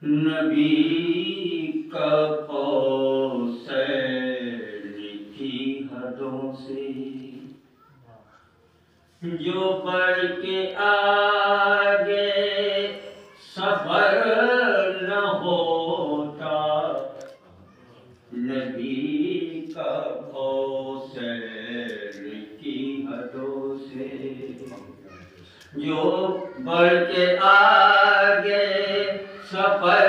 نبی کا قوسین کی حدوں سے جو بڑھ کے آگے سفر نہ ہوتا، نبی کا قوسین کی حدوں سے جو بڑھ کے آگے سفر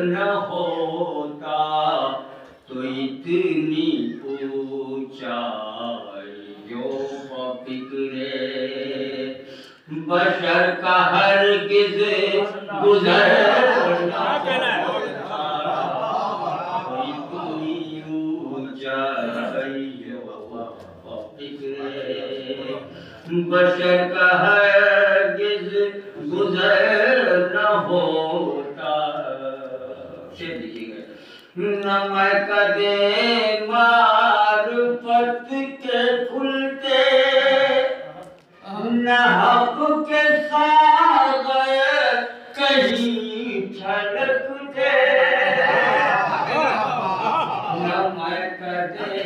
نہ ہوتا، تو اتنی اونچائی جو فکر بشر کا ہرگز گزر نہ ہوتا، اتنی اونچائی جو فکر بشر کا ہرگز گزر نہ ہوتا۔ شعر دیکھیے گا، نہ مہکدے معرفت کے کھلتے، نہ حق کے ساغر کہیں چھلکتے، نہ مہکدے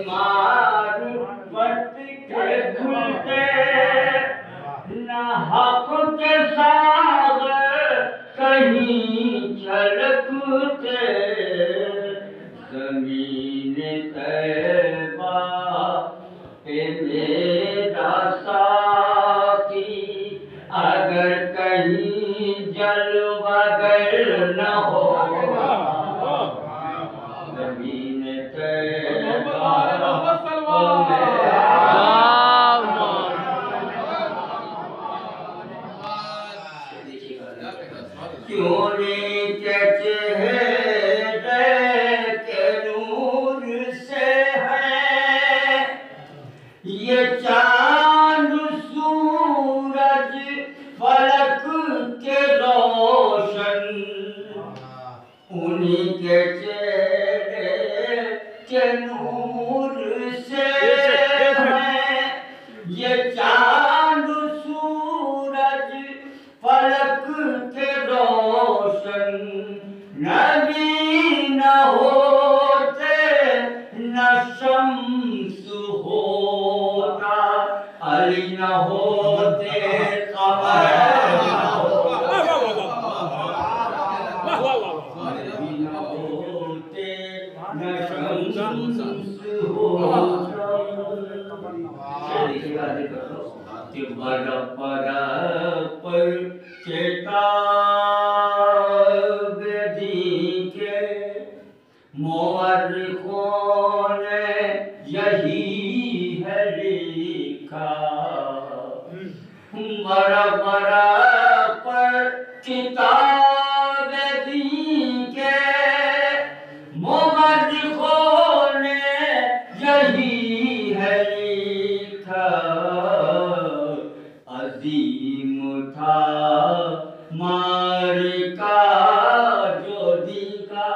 معرفت کے کھلتے، نہ حق کے ساغر کہیں چھلکتے، زمین طیبہ پہ میرا ساقی اگر کہیں جلوہ گر نہ ہوگا، زمین طیبہ پہ کیوں نہیں کہ چہرے کے نور سے ہے یہ چاند سورج فلک کے روشن، انہی کے چہرے کے نور سے ہے یہ چاند سورج فلک کے روشن، نبی نہ ہوتے نہ شمس ہوتا، علی نہ ہوتے قمر نہ ہوتا، نبی نہ ہوتے نہ شمس ہوتا۔ کہ برف پر کتاب دی کے مورخوں نے یہی ہے لکھا، برف پر کتاب دی کے مورخوں نے یہی ہے لکھا، عظیم تھا معرکہ جو دیکھا،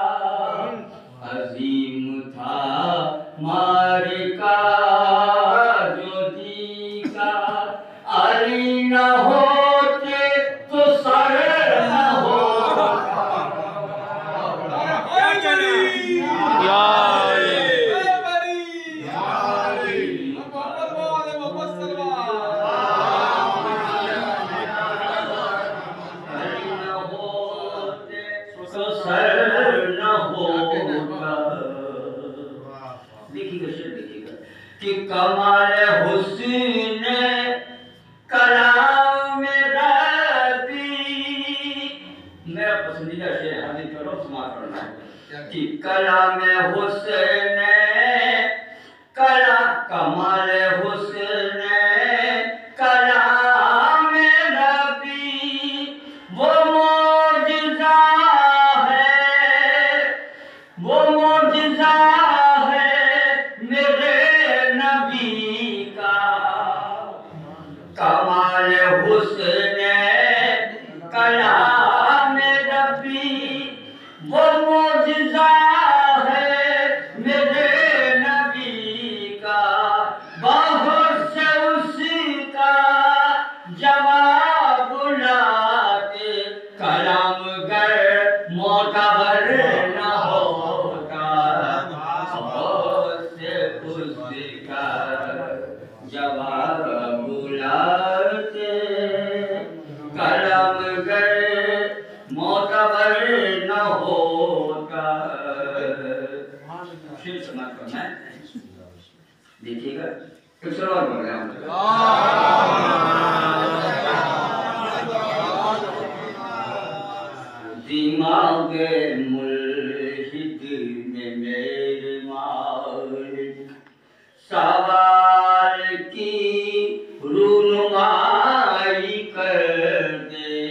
عظیم تھا معرکہ جو دیکھا، علی نہ ہوتے تو سر نہ ہوتا۔ کہ کمال حسن کلام ربی، میرا پسندیدہ شعر حاضر کرو سماعت کرنا ہے کہ کلام حسن کمال حسن کلام ربی وہ معجزہ ہے، وہ معجزہ ہے میرے نبی کا، کمال حسن کلام ربی وہ معجزہ ہے میرے گر معتبر نہ ہوتا. شیر سماعت کرنا ہے. دیکھیے گا ایک سوال بول رہا ہوں. دماغ ملحد میں میرے مالک سوال کی رونمائی کر دے.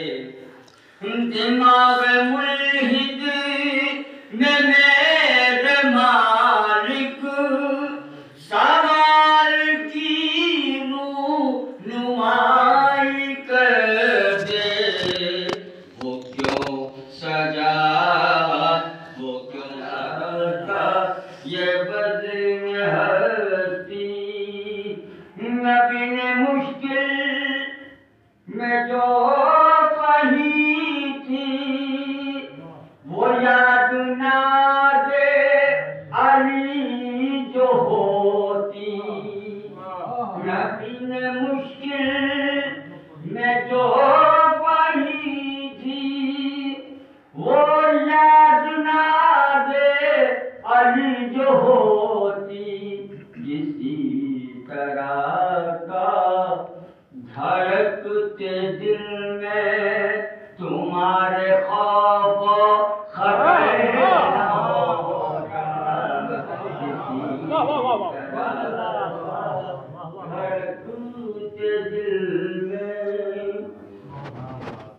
دماغ ملحد میں میرے مالک سوال کی رونمائی کر دے. وہ کیوں سجا وہ کیوں سجا یہ بزم ہستی. نبی نے مشکل میں جو کہی تھی وہ یاد نہ دے علی جو ہوتی. نبی نے مشکل میں جو کہی تھی وہ یاد نہ دے علی جو ہوتی. اسی طرح کا دھڑکتے دل میں تمہارے خوف و خطر نہ ہوگا. دھڑکتے دل میں.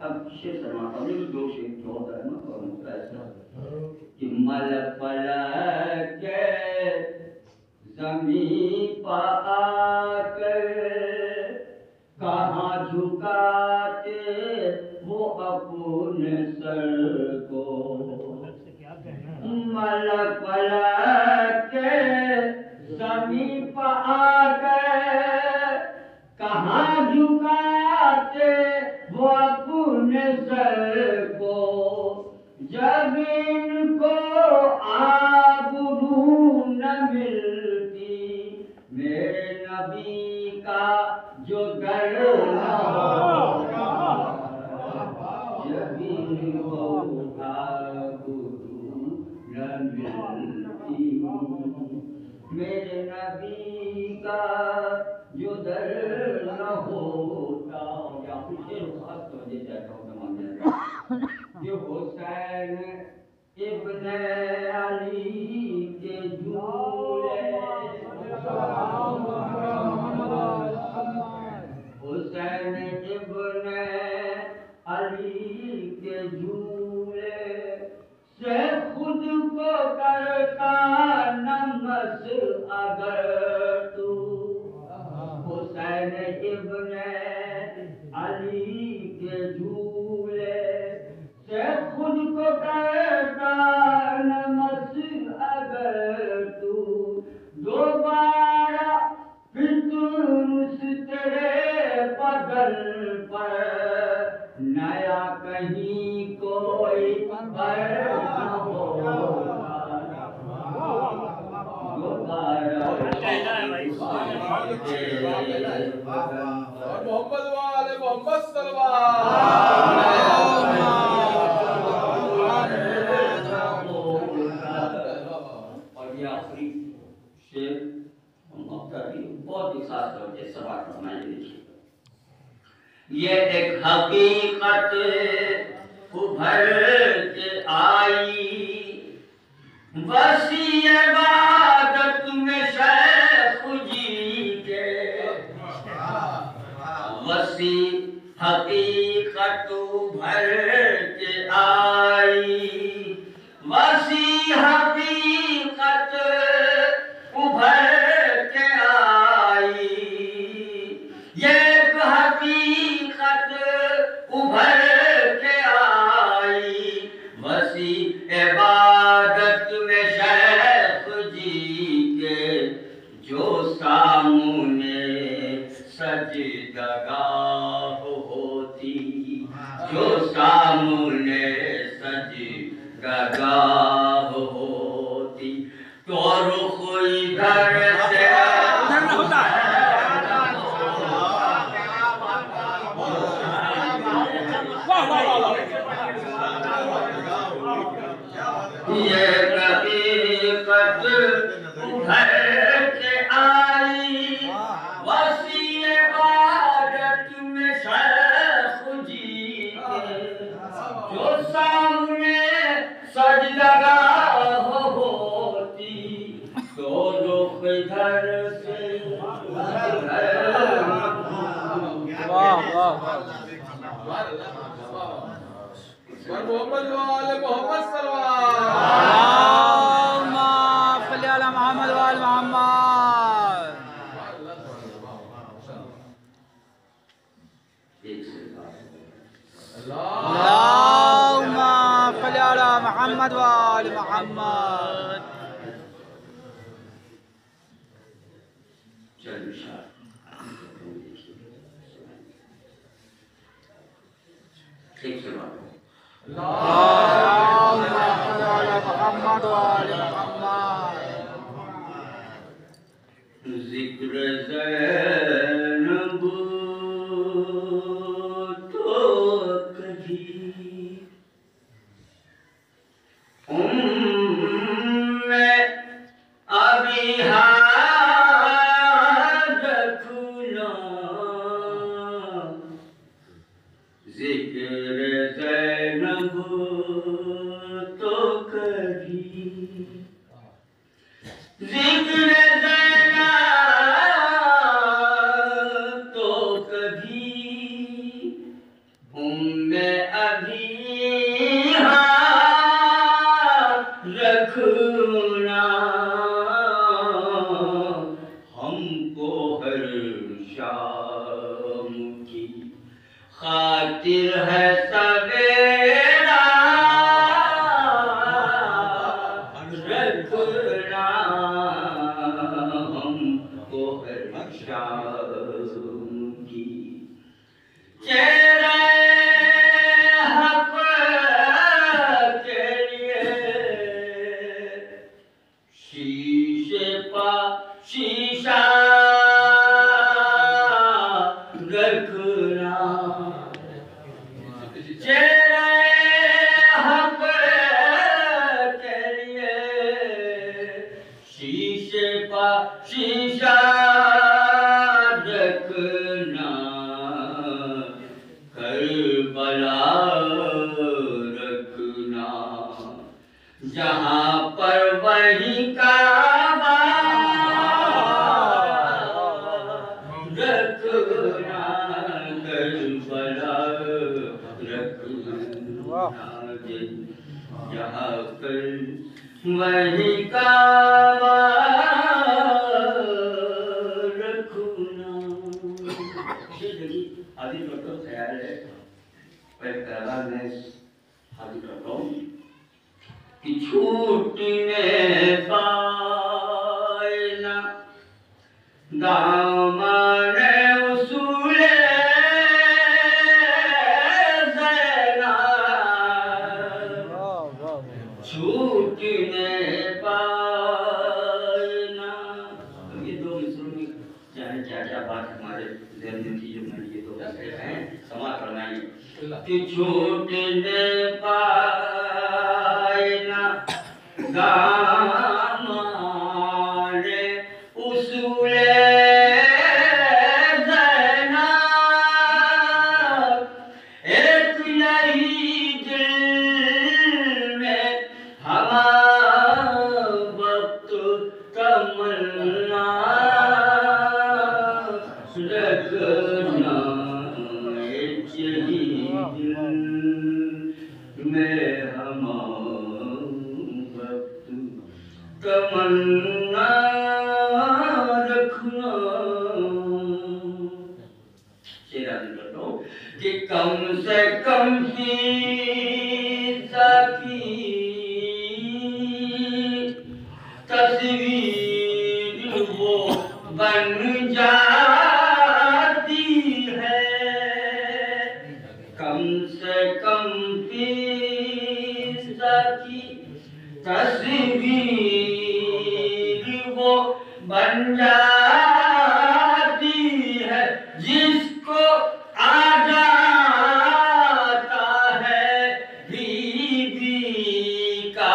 اب شیر سماعت ہم نے دو شیر جو ہوتا ہے نا ایسا کہ مل فلک کے زمین پا آ کر کہاں جھکاتے وہ اپنے سر کو. ملک فلک کے زمین پا آ کر کہاں جھکاتے وہ اپنے سر کو. جب ان کو آبرو نہ ملتی میرے نبی کا جو در نہ ہوگا. جب ان کو آبرو نہ ملتی میرے نبی کا جو در نہ ہوتا. یا کچھ خاص توجہ چاہتا ہوں تمام جاتا جو حسین ابن علی کے جھولے. حسین ابن علی کے جھولے سے خود کو کرتا نمس اگر تو. حسین ابن علی کے جھولے سے خود کو کرتا نمس اگر تو. دوبارہ فطرس تیرے بدن پر نیا کہیں کوئی پر نہ ہوگا. دوبارہ محمد والے محمد صلی اللہ. اور یہ آخری شعر بہت ہی خاص طور سے سبق فرمائے. دیکھیے یہ ایک حقیقت ابھر کے آئی وسیع عبادت میں شیخ جی کے. وسیع حقیقت ابھر کے آئی وسیع حقیقت ابھر کے آئی. یہ ایک حقیقت ابھر کے آئی وسیع عبادت میں شیخ جی کے. جو سامنے سجدگاہ ہوتی جو سامنے سجدگاہ ہوتی تو رخ ادھر سے واہ واہ یہ حقیقت ابھر کے آئی وسیع عبادت میں شیخ جی کے جو سامنے سجدگاہ ہوتی تو رخ ادھر سے محمد وآل محمد صلی اللہ اللہم صلی علی محمد وآل محمد. اللہم صلی علی محمد وآل محمد. اللہم صلی علی محمد وآل محمد. ذکر زینب تو کبھی ابیہا رکھنا ذکر زینب تو کبھی ذکر زینب تو کبھی ابیہا رکھنا ہم کو ہر شام کی خاطر ہے سویرا رکھنا ہم کو ہر شام کی چہرہ حق کے لیے شیشے پا شیشہ رکھنا چہرہ حق کے لیے شیشے پا شیشہ رکھنا کربلا رکھنا جہاں پر وہی کعبہ رکھنا کربلا رکھنا جہاں پر وہی کعبہ رکھنا. آدھی ڈاکٹر خیال ہے پہلا میں حاضر کرتا ہوں کہ چھوٹنے پائے نہ دامن اصول زینب چھوٹنے پائے نہ. یہ دو مصروں میں جانے کیا کیا بات ہمارے ذہن میں تھی جو میں نے یہ دو مصرے ہیں سماعت فرمائیے کہ چھوٹنے پائے نہ دامان اصول زینب ایک یہی دل میں ہوا وقت تمنا رکھنا ایک یہی دل میں ہوا وقت تمنا رکھنا. شعر آدمی کرتا ہوں کہ کم سے کم فیصد کی تصویر وہ بن جاتی ہے. کم سے کم فیصد کی تصویر وہ بن جاتی ہے جس کو آ جاتا ہے بی بی کا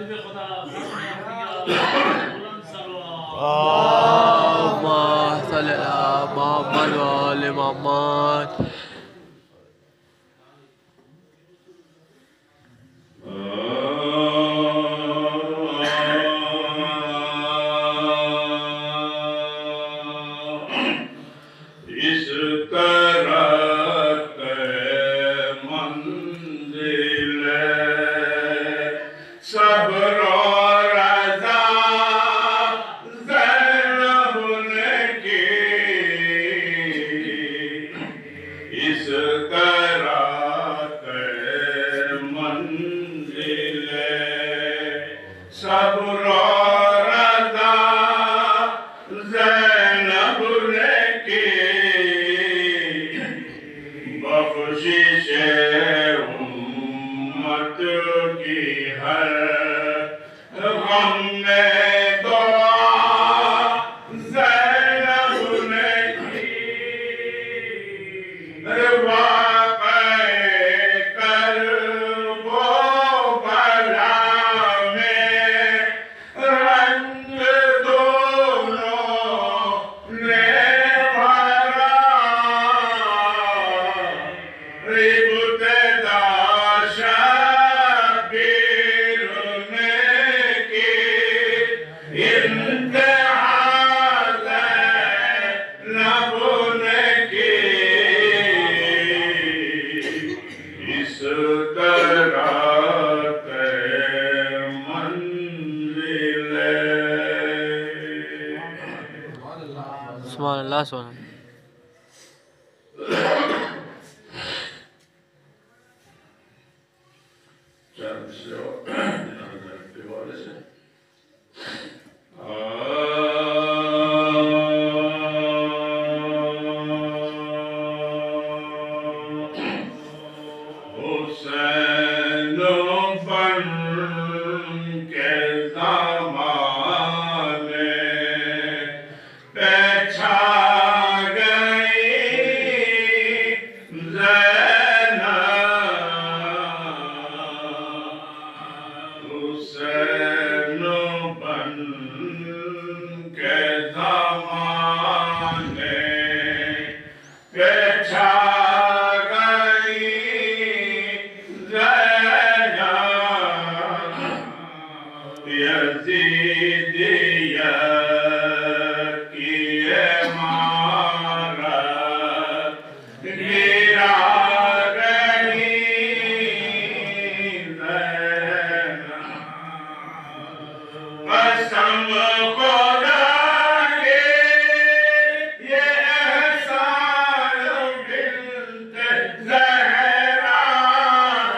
حبیب خدا بلند سلوات اللهم صل على محمد وآل محمد. اس طرح منزل صبر و رضا زینب نے کی. اس طرح منزل صبر و رضا زینب نے کی. بخشش امت کی ہر غم میں دعا زینب نے کی. واقع کرب و بلا میں رنج دونوں نے بھرا. ابتدا شبیر نے کی انتہا زینب نے کی. اس طرح منزل سبحان اللہ سبحان اللہ. چند سے دیوارے سے حسین بن کے زمانے پہ چھا گئی زینب. حسین بن کے زمانے پہ چھا گئی زینب. یزیدیت کی عمارت گرا گئی زینب. قسم خدا کے یہ احسان بنت زہرا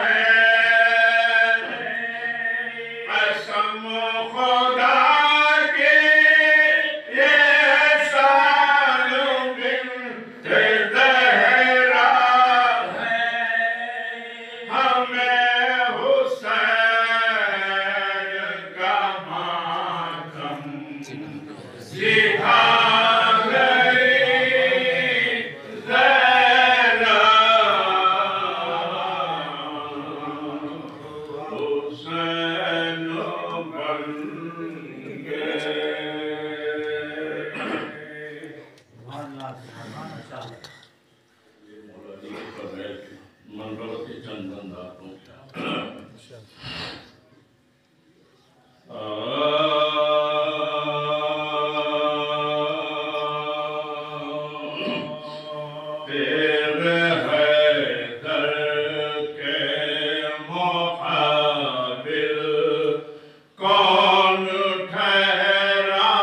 ہے. قسم خدا کے یہ احسان بنت زہرا ہے. ہمیں حسین کا ماتم سکھا گئی زینب. حسین بن گئے. منگلتی چندن داتوں تیرے حیدر کے مقابل کون ٹھہرا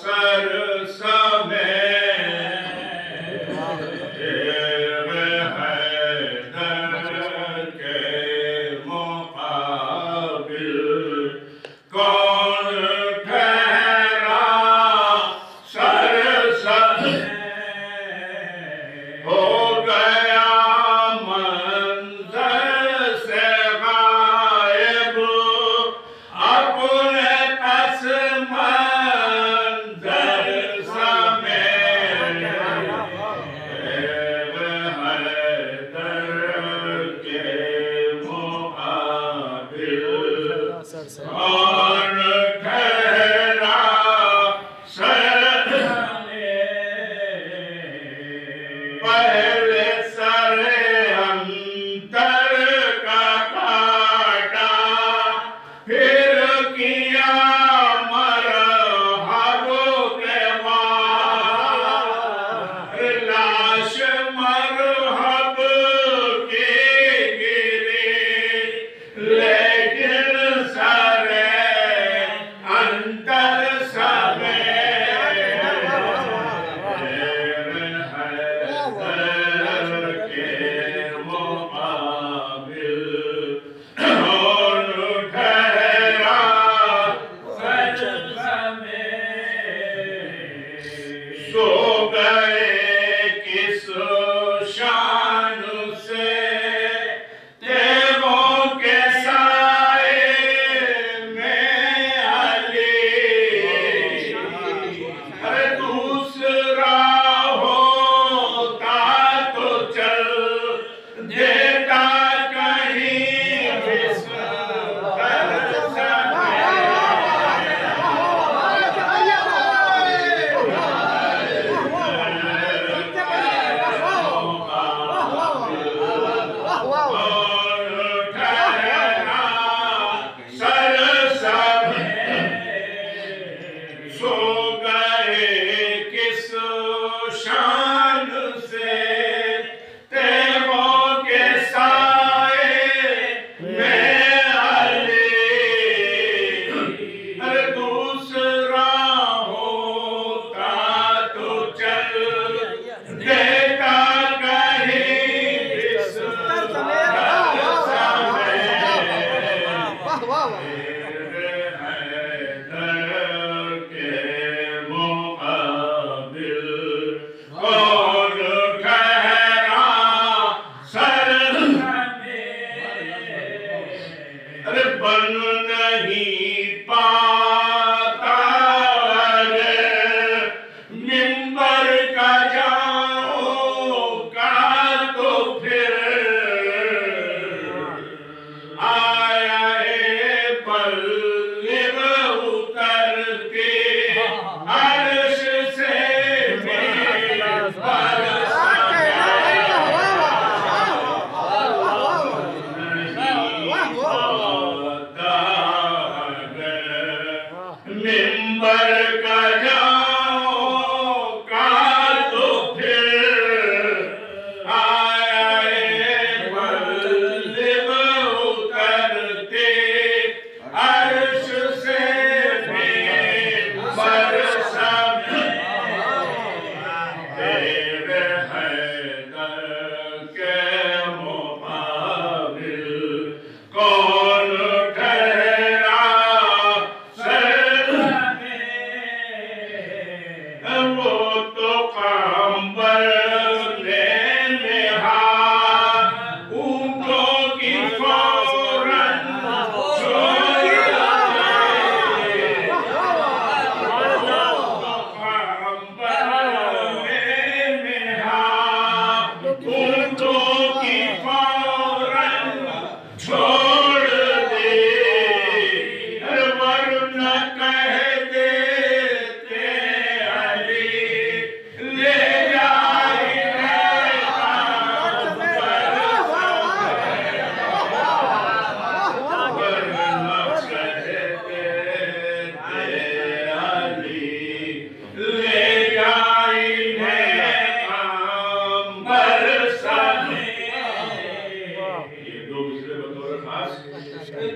سر سمیت. تیرے حیدر کے مقابل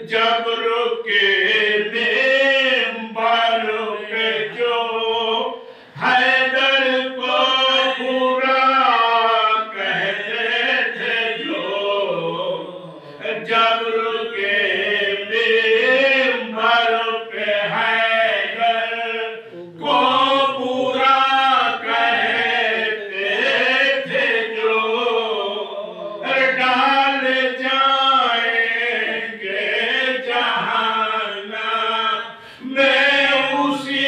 جبر کے منبر پہ جو حیدر کو برا کہتے تھے جو جبر کے منبر پہ حیدر کو برا کہتے تھے جو ڈال جائیں گے جہنم میں اسی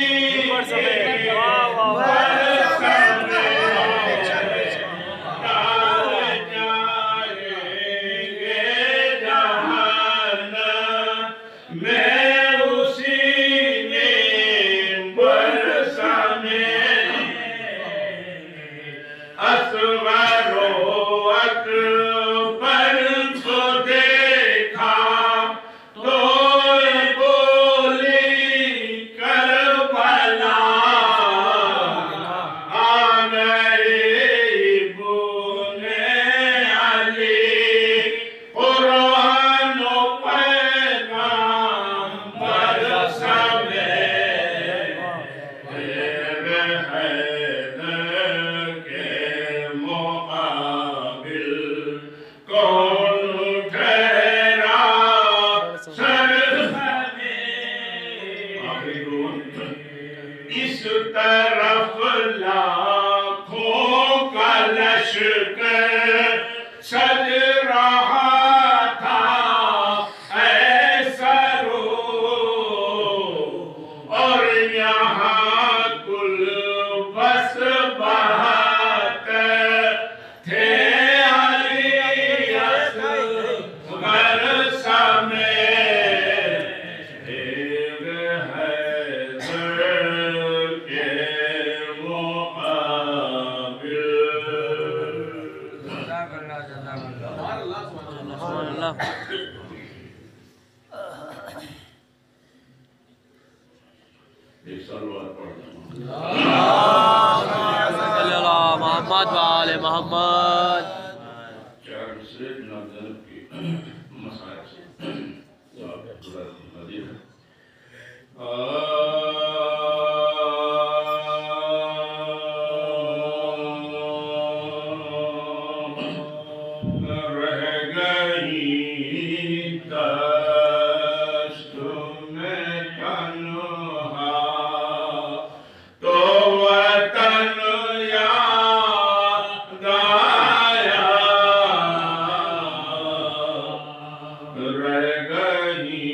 اس طرف لاکھوں کا لشکر سج رہا تھا ایسا رو اور یہاں کل بس بہت تھے علی اصغر سمیت ایک سلوات پڑھنا صلی اللہ محمد وآل محمد. چار سے جناب زینب کی مسائل سے حدیث رہ گئی دست میں تنہا تو وطن یاد آیا رہ گئی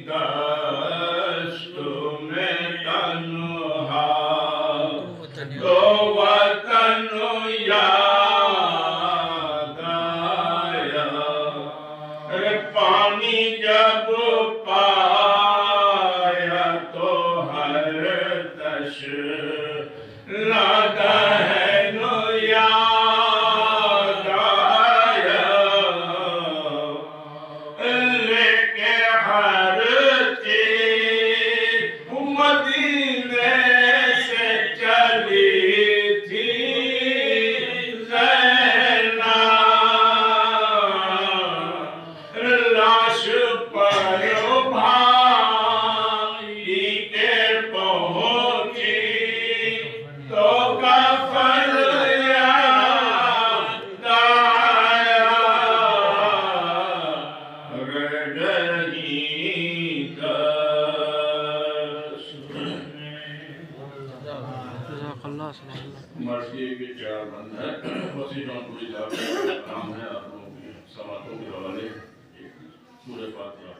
دست میں تنہا تو وطن یاد آیا پانی جب پایا تو ہر دش لگا ہے نو یاد آیا لے کے ہر چیز مدینے سے چلی تھی لاش پر بھائی کے پہنچی تو کفن یاد آیا رہ گئی دست جزاک اللہ صلی اللہ. مرثیے کے چار بند ہے وسیع جون پوری صاحب کا نام ہے آپ لوگوں کی سماعتوں کے حوالے سورہ فاتحہ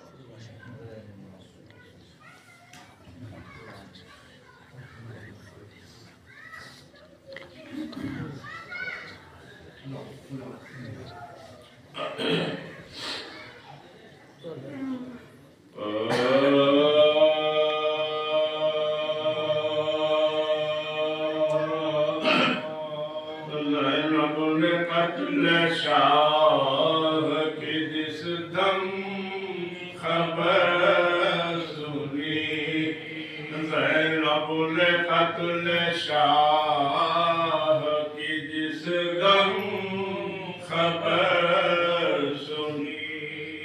قتل شاہ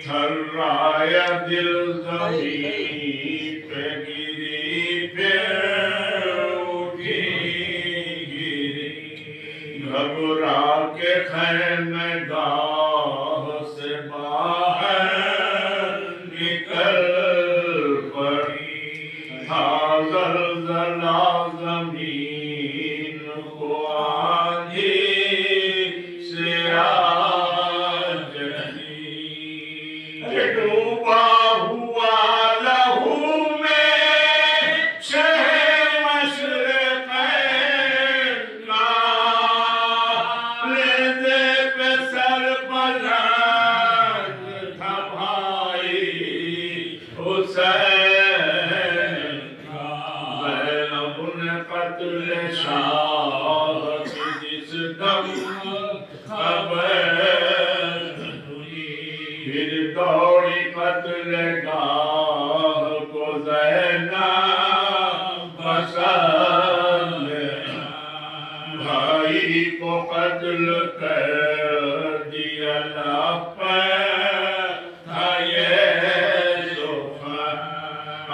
تھرایا دل زمین پہ گری پھر اٹھی گری گھبرا کے خیمے گاہ سے باہر نکل پڑی زلزلہ زمین کو آندھی سے ڈوبا ہوا لہو میں شہر مشرقین کا لیزے پہ سر بلند تھا بھائی حسین کا زینب نے قتل شاہ کی جس دم خبر پھر دوڑی قتل گاہ کو زینب پسند بھائی کو قتل کر دیا لاپے تھا یہ سخن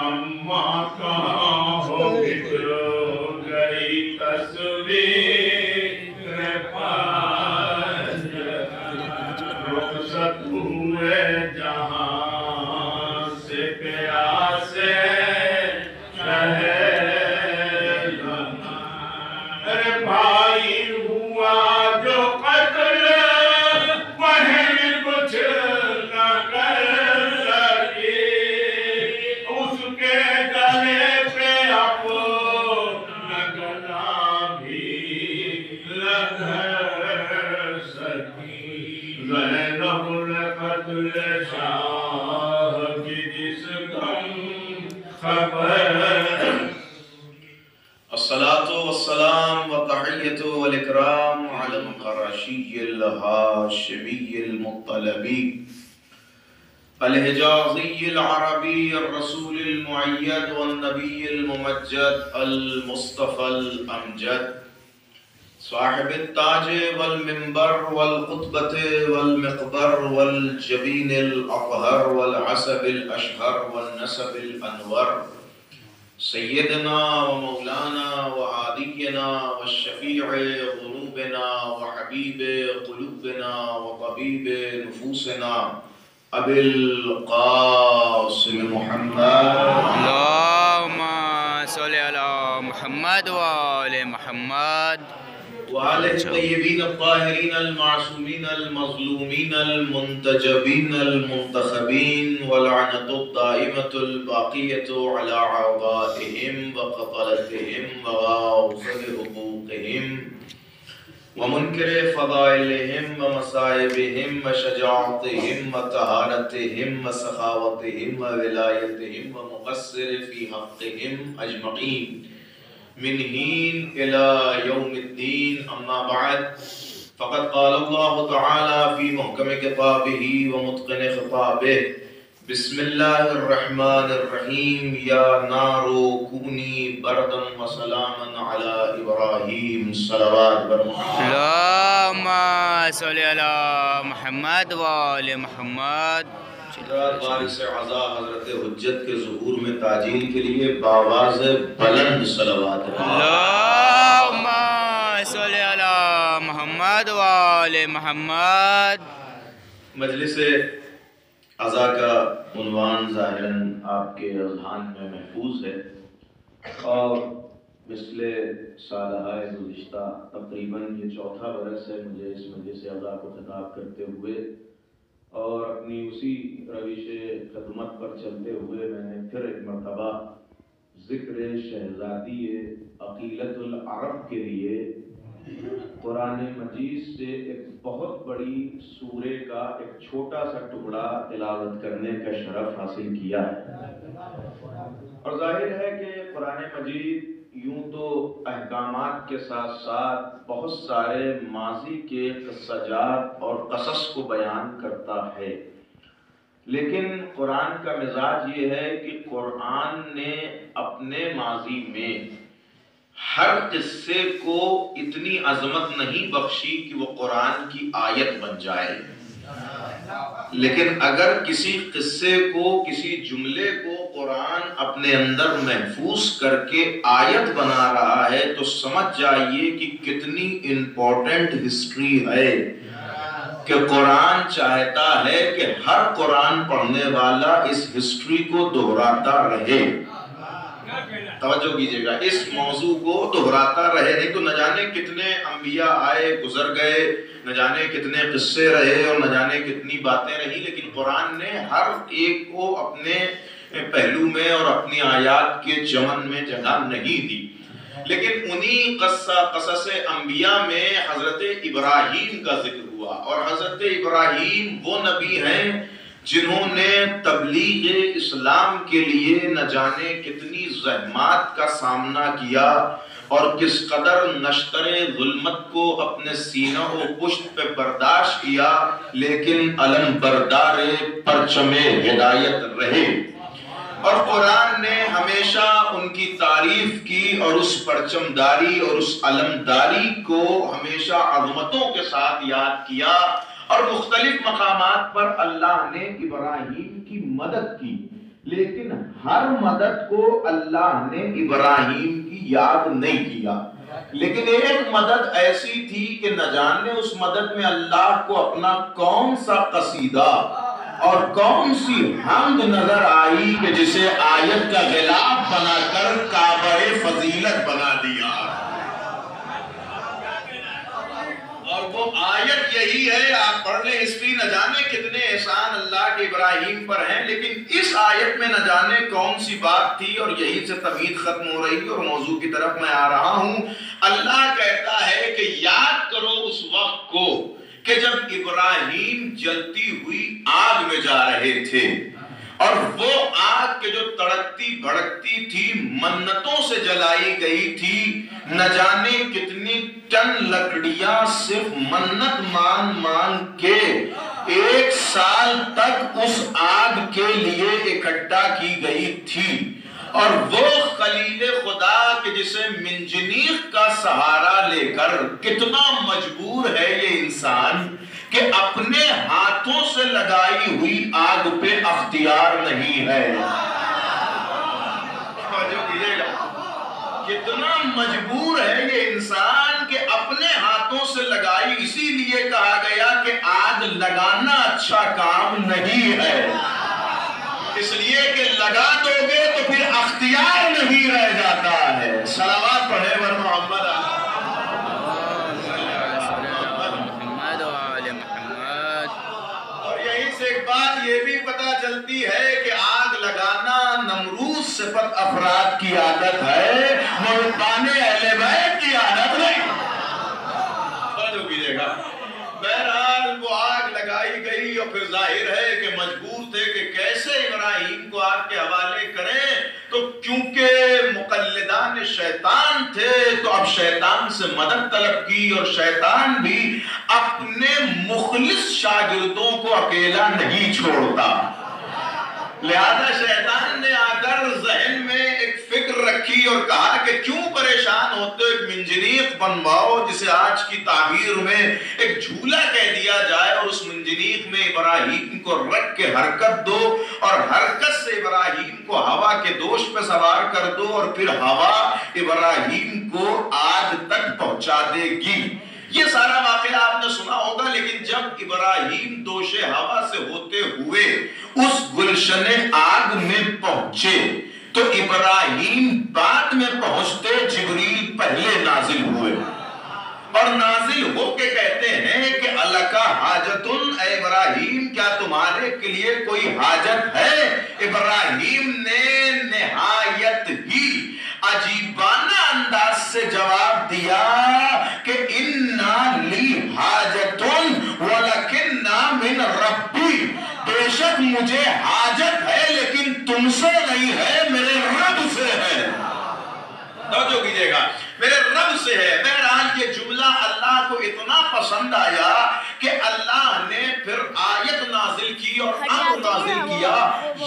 اماں کہاں ہو بکھر گئی تصویر پاس رخصت ہوئے جہاں سے پیاسے شہر ارے بھائی ہوا جو قتل بہن کچھ نہ کر سکی اس کے گلے پہ اپنا گلا بھی نہ دھر سکی زینب نے قتل شاہ کی جس غم خبر الصلاة والسلام والتحية والإكرام على القرشي الهاشمي المطلبي الحجازي العربي الرسول المؤيد والنبي الممجد المصطفى الأمجد صاحب التاج والمنبر والخطبة والمقبر والجبين الأطهر والعسب الأشهر والنسب الأنور سيدنا ومولانا وهادينا والشفيع ذنوبنا وحبيب قلوبنا وطبيب نفوسنا أبي القاسم محمد اللهم صل على محمد وآل محمد وآله الطيبين الطاهرين المعصومين المظلومين المنتجبين المنتخبين واللعنة الدائمة الباقية على أعدائهم وقتلتهم وغاصب حقوقهم ومنكر فضائلهم ومصائبهم وشجاعتهم وطهارتهم وسخاوتهم وولايتهم ومقصر في حقهم أجمعين من حين إلى يوم الدين أما بعد فقد قال الله تعالى في محكم كتابه ومتقن خطابه بسم الله الرحمن الرحيم يا نار كوني بردا وسلاما على إبراهيم صلوات برمحمد اللهم صل على محمد وآل محمد وارث عزا حضرت حجت کے ظہور میں تعجیل کے لیے باواز بلند صلوات اللهم صل على محمد وآل محمد. مجلس عزا کا عنوان ظاہراً آپ کے اذہان میں محفوظ ہے اور مثل سالہ گزشتہ تقریباً یہ چوتھا برس ہے مجھے اس مجلس عزا کو خطاب کرتے ہوئے، اور اپنی اسی روش خدمت پر چلتے ہوئے میں نے پھر ایک مرتبہ ذکر شہزادی عقیلت العرب کے لیے قرآن مجید سے ایک بہت بڑی سورے کا ایک چھوٹا سا ٹکڑا تلاوت کرنے کا شرف حاصل کیا ہے۔ اور ظاہر ہے کہ قرآن مجید یوں تو احکامات کے ساتھ ساتھ بہت سارے ماضی کے قصہ جات اور قصص کو بیان کرتا ہے، لیکن قرآن کا مزاج یہ ہے کہ قرآن نے اپنے ماضی میں ہر قصے کو اتنی عظمت نہیں بخشی کہ وہ قرآن کی آیت بن جائے، لیکن اگر کسی قصے کو، کسی جملے کو قرآن اپنے اندر محفوظ کر کے آیت بنا رہا ہے تو سمجھ جائیے کہ کتنی امپورٹنٹ ہسٹری ہے، کہ قرآن چاہتا ہے کہ ہر قرآن پڑھنے والا اس ہسٹری کو دہراتا رہے۔ توجہ کیجئے گا، اس موضوع کو دہراتا رہے، نہیں تو نہ جانے کتنے انبیاء آئے گزر گئے، نہ جانے کتنے قصے رہے اور نہ جانے کتنی باتیں رہی، لیکن قرآن نے ہر ایک کو اپنے پہلو میں اور اپنی آیات کے چمن میں جگہ نہیں دی۔ لیکن انہی قصص انبیاء میں حضرت ابراہیم کا ذکر ہوا، اور حضرت ابراہیم وہ نبی ہیں جنہوں نے تبلیغ اسلام کے لیے نہ جانے کتنی زحمات کا سامنا کیا اور کس قدر نشتر ظلمت کو اپنے سینہ و پشت پہ برداشت کیا، لیکن علم بردار پرچم ہدایت رہے۔ اور قرآن نے ہمیشہ ان کی تعریف کی اور اس پرچم داری اور اس علم داری کو ہمیشہ عظمتوں کے ساتھ یاد کیا، اور مختلف مقامات پر اللہ نے ابراہیم کی مدد کی، لیکن ہر مدد کو اللہ نے ابراہیم کی یاد نہیں کیا۔ لیکن ایک مدد ایسی تھی کہ نہ جانے اس مدد میں اللہ کو اپنا کون سا قصیدہ اور کون سی حمد نظر آئی کہ جسے آیت کا غلاف بنا کر کعبہ فضیلت بنا دیا۔ اور وہ آیت یہی ہے، آپ پڑھ لیں ہسٹری، نہ جانے کتنے احسان اللہ کے ابراہیم پر ہیں، لیکن اس آیت میں نہ جانے کون سی بات تھی، اور یہی سے تمہید ختم ہو رہی اور موضوع کی طرف میں آ رہا ہوں۔ اللہ کہتا ہے کہ یاد کرو اس وقت کو کہ جب ابراہیم جلتی ہوئی آگ میں جا رہے تھے، اور وہ آگ کے جو تڑکتی بھڑکتی تھی منتوں سے جلائی گئی تھی، نہ جانے کتنی ٹن لکڑیاں صرف منت مان کے 1 سال تک اس آگ کے لیے اکٹھا کی گئی تھی۔ اور وہ خلیل خدا کہ جسے منجنیق کا سہارا لے کر کتنا مجبور ہے یہ انسان کہ اپنے ہاتھوں سے لگائی ہوئی آگ پہ اختیار نہیں ہے۔ کتنا مجبور ہے یہ انسان کہ اپنے ہاتھوں سے لگائی، اسی لیے کہا گیا کہ آگ لگانا اچھا کام نہیں ہے، اس لیے کہ لگا دو گے تو پھر اختیار نہیں رہ جاتا ہے۔ صلوات پڑھے ور محمد سے ایک بات یہ بھی پتا چلتی ہے کہ آگ لگانا نمرود صفت افراد کی عادت ہے، ملتان اہل بیت کی عادت نہیں۔ جو کیجئے گا، بہرحال وہ آگ لگائی گئی، اور پھر ظاہر ہے کہ مجبور تھے کہ کیسے ابراہیم کو آگ کے حوالے کریں، تو کیونکہ مقلدان شیطان تھے تو اب شیطان سے مدد طلب کی، اور شیطان بھی اپنے مخلص شاگردوں کو اکیلا نہیں چھوڑتا، لہذا شیطان نے آ کر ذہن میں ایک فکر رکھی اور کہا کہ کیوں پریشان ہوتے ہو، ایک منجنیق بنواؤ جسے آج کی تعبیر میں ایک جھولا کہہ دیا جائے، اور اس منجنیق میں ابراہیم کو رکھ کے حرکت دو، اور حرکت سے ابراہیم کو ہوا کے دوش پہ سوار کر دو، اور پھر ہوا ابراہیم کو آگ تک پہنچا دے گی۔ یہ سارا واقعہ آپ نے سنا ہوگا، لیکن جب ابراہیم دوش ہوا سے ہوتے ہوئے اس گلشن آگ میں پہنچے تو ابراہیم بعد میں پہنچتے جبریل پہلے نازل ہوئے، اور نازل ہو کے کہتے ہیں کہ اللہ کا حاجتن، اے ابراہیم کیا تمہارے کے لیے کوئی حاجت ہے؟ ابراہیم نے نہایت ہی عجیبانہ انداز سے جواب دیا کہ اِنَّا لِي حَاجَةٌ وَلَكِنَّا مِنْ رَبِّي، بے شک مجھے حاجت ہے لیکن تم سے نہیں ہے، میرے رب سے ہے۔ توجہ کیجئے گا، میرے رب سے ہے۔ بہرحال یہ جملہ اللہ کو اتنا پسند آیا کہ اللہ نے پھر آیت نازل کی اور امر نازل کیا،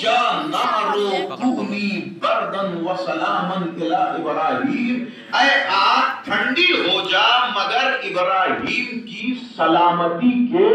یا نارو کونی بردن و سلامن الی ابراہیم، اے آگ ٹھنڈی ہو جا مگر ابراہیم کی سلامتی کے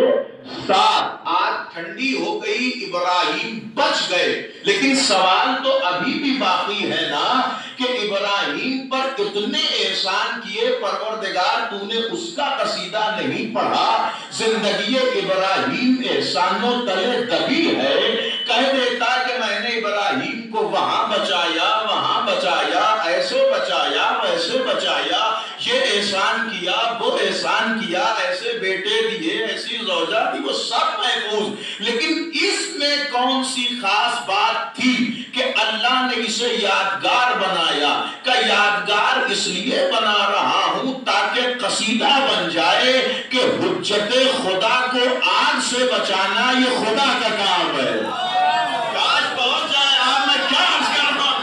7 آج ٹھنڈی ہو گئی، ابراہیم بچ گئے، لیکن سوال تو ابھی بھی باقی ہے نا کہ ابراہیم پر اتنے احسان کیے، پروردگار تو نے اس کا قصیدہ نہیں پڑھا؟ زندگی ابراہیم احسانوں تلے دبی ہے، کہہ دیتا کہ میں نے ابراہیم کو وہاں بچایا، وہاں بچایا، ایسے بچایا، ویسے بچایا، یہ احسان کیا، وہ احسان کیا، ایسے بیٹے دیے، ایسی زوجہ دی، وہ سب محفوظ، لیکن اس میں کون سی خاص بات تھی کہ اللہ نے اسے یادگار بنایا؟ کہ یادگار اس لیے بنا رہا ہوں تاکہ قصیدہ بن جائے کہ حجت خدا کو آگ سے بچانا یہ خدا کا کام ہے۔ کاش پہنچ جائے آپ، میں کیا عرض کرتا ہوں،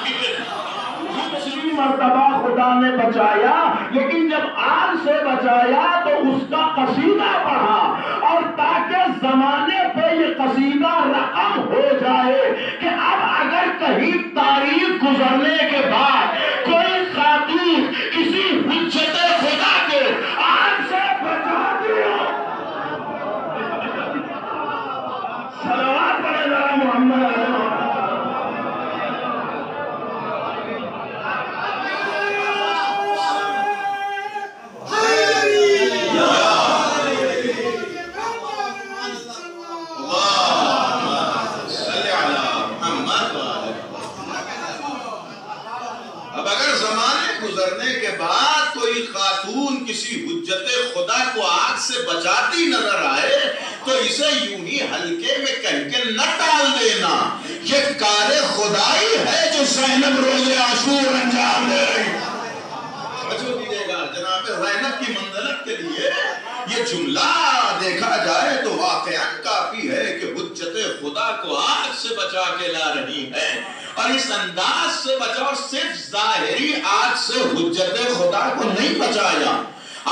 دوسری مرتبہ خدا نے بچایا، لیکن جب آگ سے بچایا تو اس کا قصیدہ پڑھا، اور تاکہ زمانے پہ یہ قصیدہ رقم ہو جائے کہ اب اگر کہیں تاریخ گزرنے کے بعد کوئی خاتون کسی حجت خدا کو آگ سے بچاتی ہو، صلوات پڑھے ذرا محمد علیہ وسلم۔ اب اگر زمانے گزرنے کے بعد کوئی خاتون کسی حجت خدا کو آگ سے بچاتی نظر آئے تو اسے یوں ہی ہلکے میں کہہ کے نہ ٹال دینا، یہ کار خدائی ہے جو زینب روز عاشور انجام دے رہی۔ توجہ دیجیے گا، جناب زینب کی منزلت کے لیے یہ جملہ دیکھا جائے تو واقعاً کافی ہے کہ حجت خدا کو آگ سے بچا کے لا رہی ہے، اور اس انداز سے بچا، اور صرف ظاہری آگ سے حجت خدا کو نہیں بچایا۔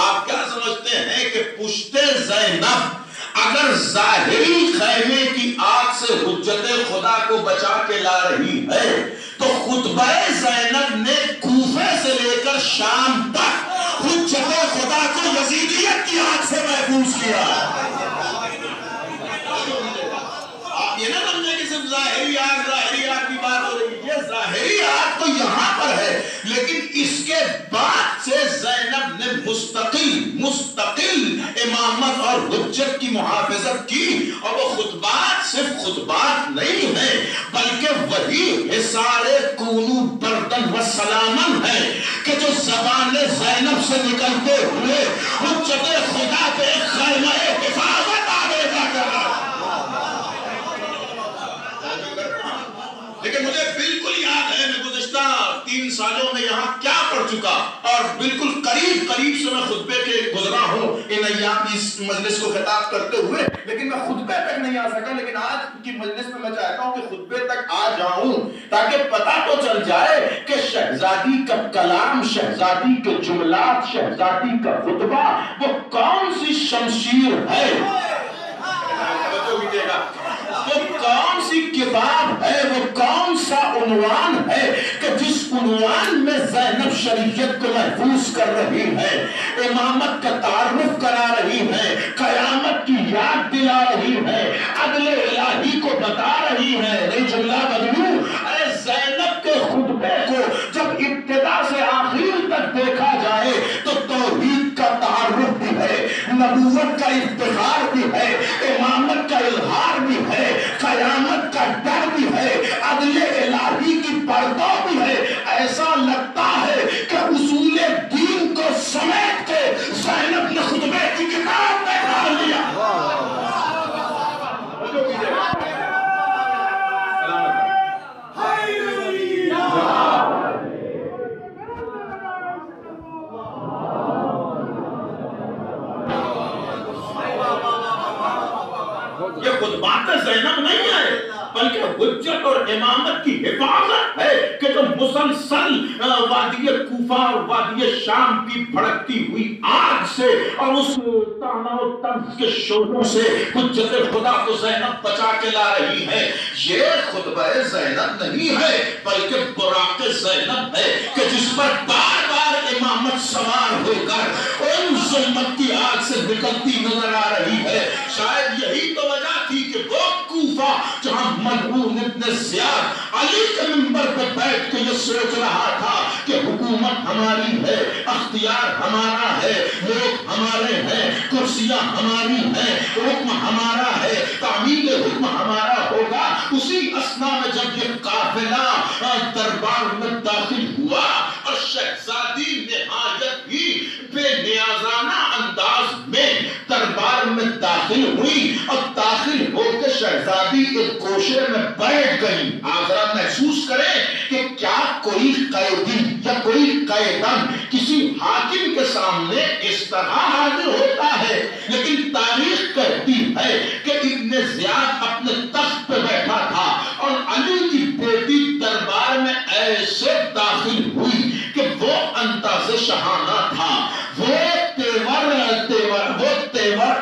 آپ کیا سمجھتے ہیں کہ پشت زینب اگر ظاہری خیمے کی آگ سے حجت خدا کو بچا کے لا رہی ہے تو خطبہ زینب نے کوفے سے لے کر شام تک حجت خدا کو یزیدیت کی آگ سے محفوظ کیا۔ آپ یہ نہ سمجھیں کہ صرف ظاہری آگ کی بات ہو رہی ہے، یہ ظاہری آگ تو یہاں پر ہے، لیکن اس کے بعد سے زینب نے مستقل امامت اور حجت کی محافظت کی، اور وہ خطبات صرف خطبات نہیں ہیں بلکہ وہی حصار کونو بردن و سلامن ہے کہ جو زبان زینب سے نکلتے ہوئے حجت خدا پہ خیمہ حفاظت آویزہ کر رہا ہے۔ لیکن مجھے بالکل یاد ہے، میں گزشتہ 3 سالوں میں یہاں کیا پڑھ چکا، اور بالکل قریب سے میں خطبے کے گزرا ہوں ان ایام اس مجلس کو خطاب کرتے ہوئے، لیکن میں خطبے تک نہیں آ سکا، لیکن آج کی مجلس میں میں چاہتا ہوں کہ خطبے تک آ جاؤں تاکہ پتہ تو چل جائے کہ شہزادی کا کلام، شہزادی کے جملات، شہزادی کا خطبہ وہ کون سی شمشیر ہے، وہ کون سی کتاب ہے، وہ کون سا عنوان ہے کہ جس عنوان میں زینب شریعت کو محفوظ کر رہی ہے، امامت کا تعارف کرا رہی ہے، قیامت کی یاد دلا رہی ہے، عدل الہی کو بتا رہی ہے۔ نہیں جملہ بدلو، اے زینب کے خطبے کو جب ابتدا سے آخر تک دیکھا جائے تو توحید کا تعارف بھی ہے، نبوت کا افتخار بھی ہے، امامت کا اظہار بھی ہے، قیامت کا ڈر بھی ہے، عدل الہی کی پردہ بھی ہے۔ ایسا لگتا ہے کہ اصول دین کو سمیٹ کے زینب نے خطبے کی کتاب میں ڈال دیا۔ یہ خطبات زینب نہیں ہے بلکہ حجت اور امامت کی حفاظت ہے کہ جو مسلسل وادی کوفہ اور وادی شام کی بھڑکتی ہوئی آگ سے اور اس طعنہ و طنز کے شعلوں سے حجت خدا کو زینب بچا کے لا رہی ہے۔ یہ خطبہ زینب نہیں ہے بلکہ براق زینب ہے کہ جس پر بار بار امامت سوار ہو کر ان ظلمت کی آگ سے نکلتی نظر آ رہی ہے. شاید یہی تو وجہ تھی کہ وہ کوفہ جہاں ملعون ابن زیاد علی کے منبر پہ بیٹھ کے یہ سوچ رہا تھا کہ حکومت ہماری ہے، اختیار ہمارا ہے، لوگ ہمارے ہیں، کرسیاں ہماری ہیں، حکم ہمارا ہے، تعمیل حکم ہمارا ہوگا، اسی اثنا میں جب یہ قافلہ دربار میں داخل ہوا اور شہزادی نہایت ہی بے نیازانہ انداز میں دربار میں داخل ہوئی اور داخل ہو کے شہزادی ایک گوشے میں بیٹھ گئی. آپ ذرا محسوس کریں کہ کیا کوئی قیدی یا کوئی قیدن کسی حاکم کے سامنے اس طرح حاضر ہوتا ہے. لیکن تاریخ کہتی ہے کہ ابن زیاد اپنے تخت پہ بیٹھا تھا اور علی کی بیٹی دربار میں ایسے داخل ہوئی کہ وہ انداز شاہانہ تھا، وہ تیور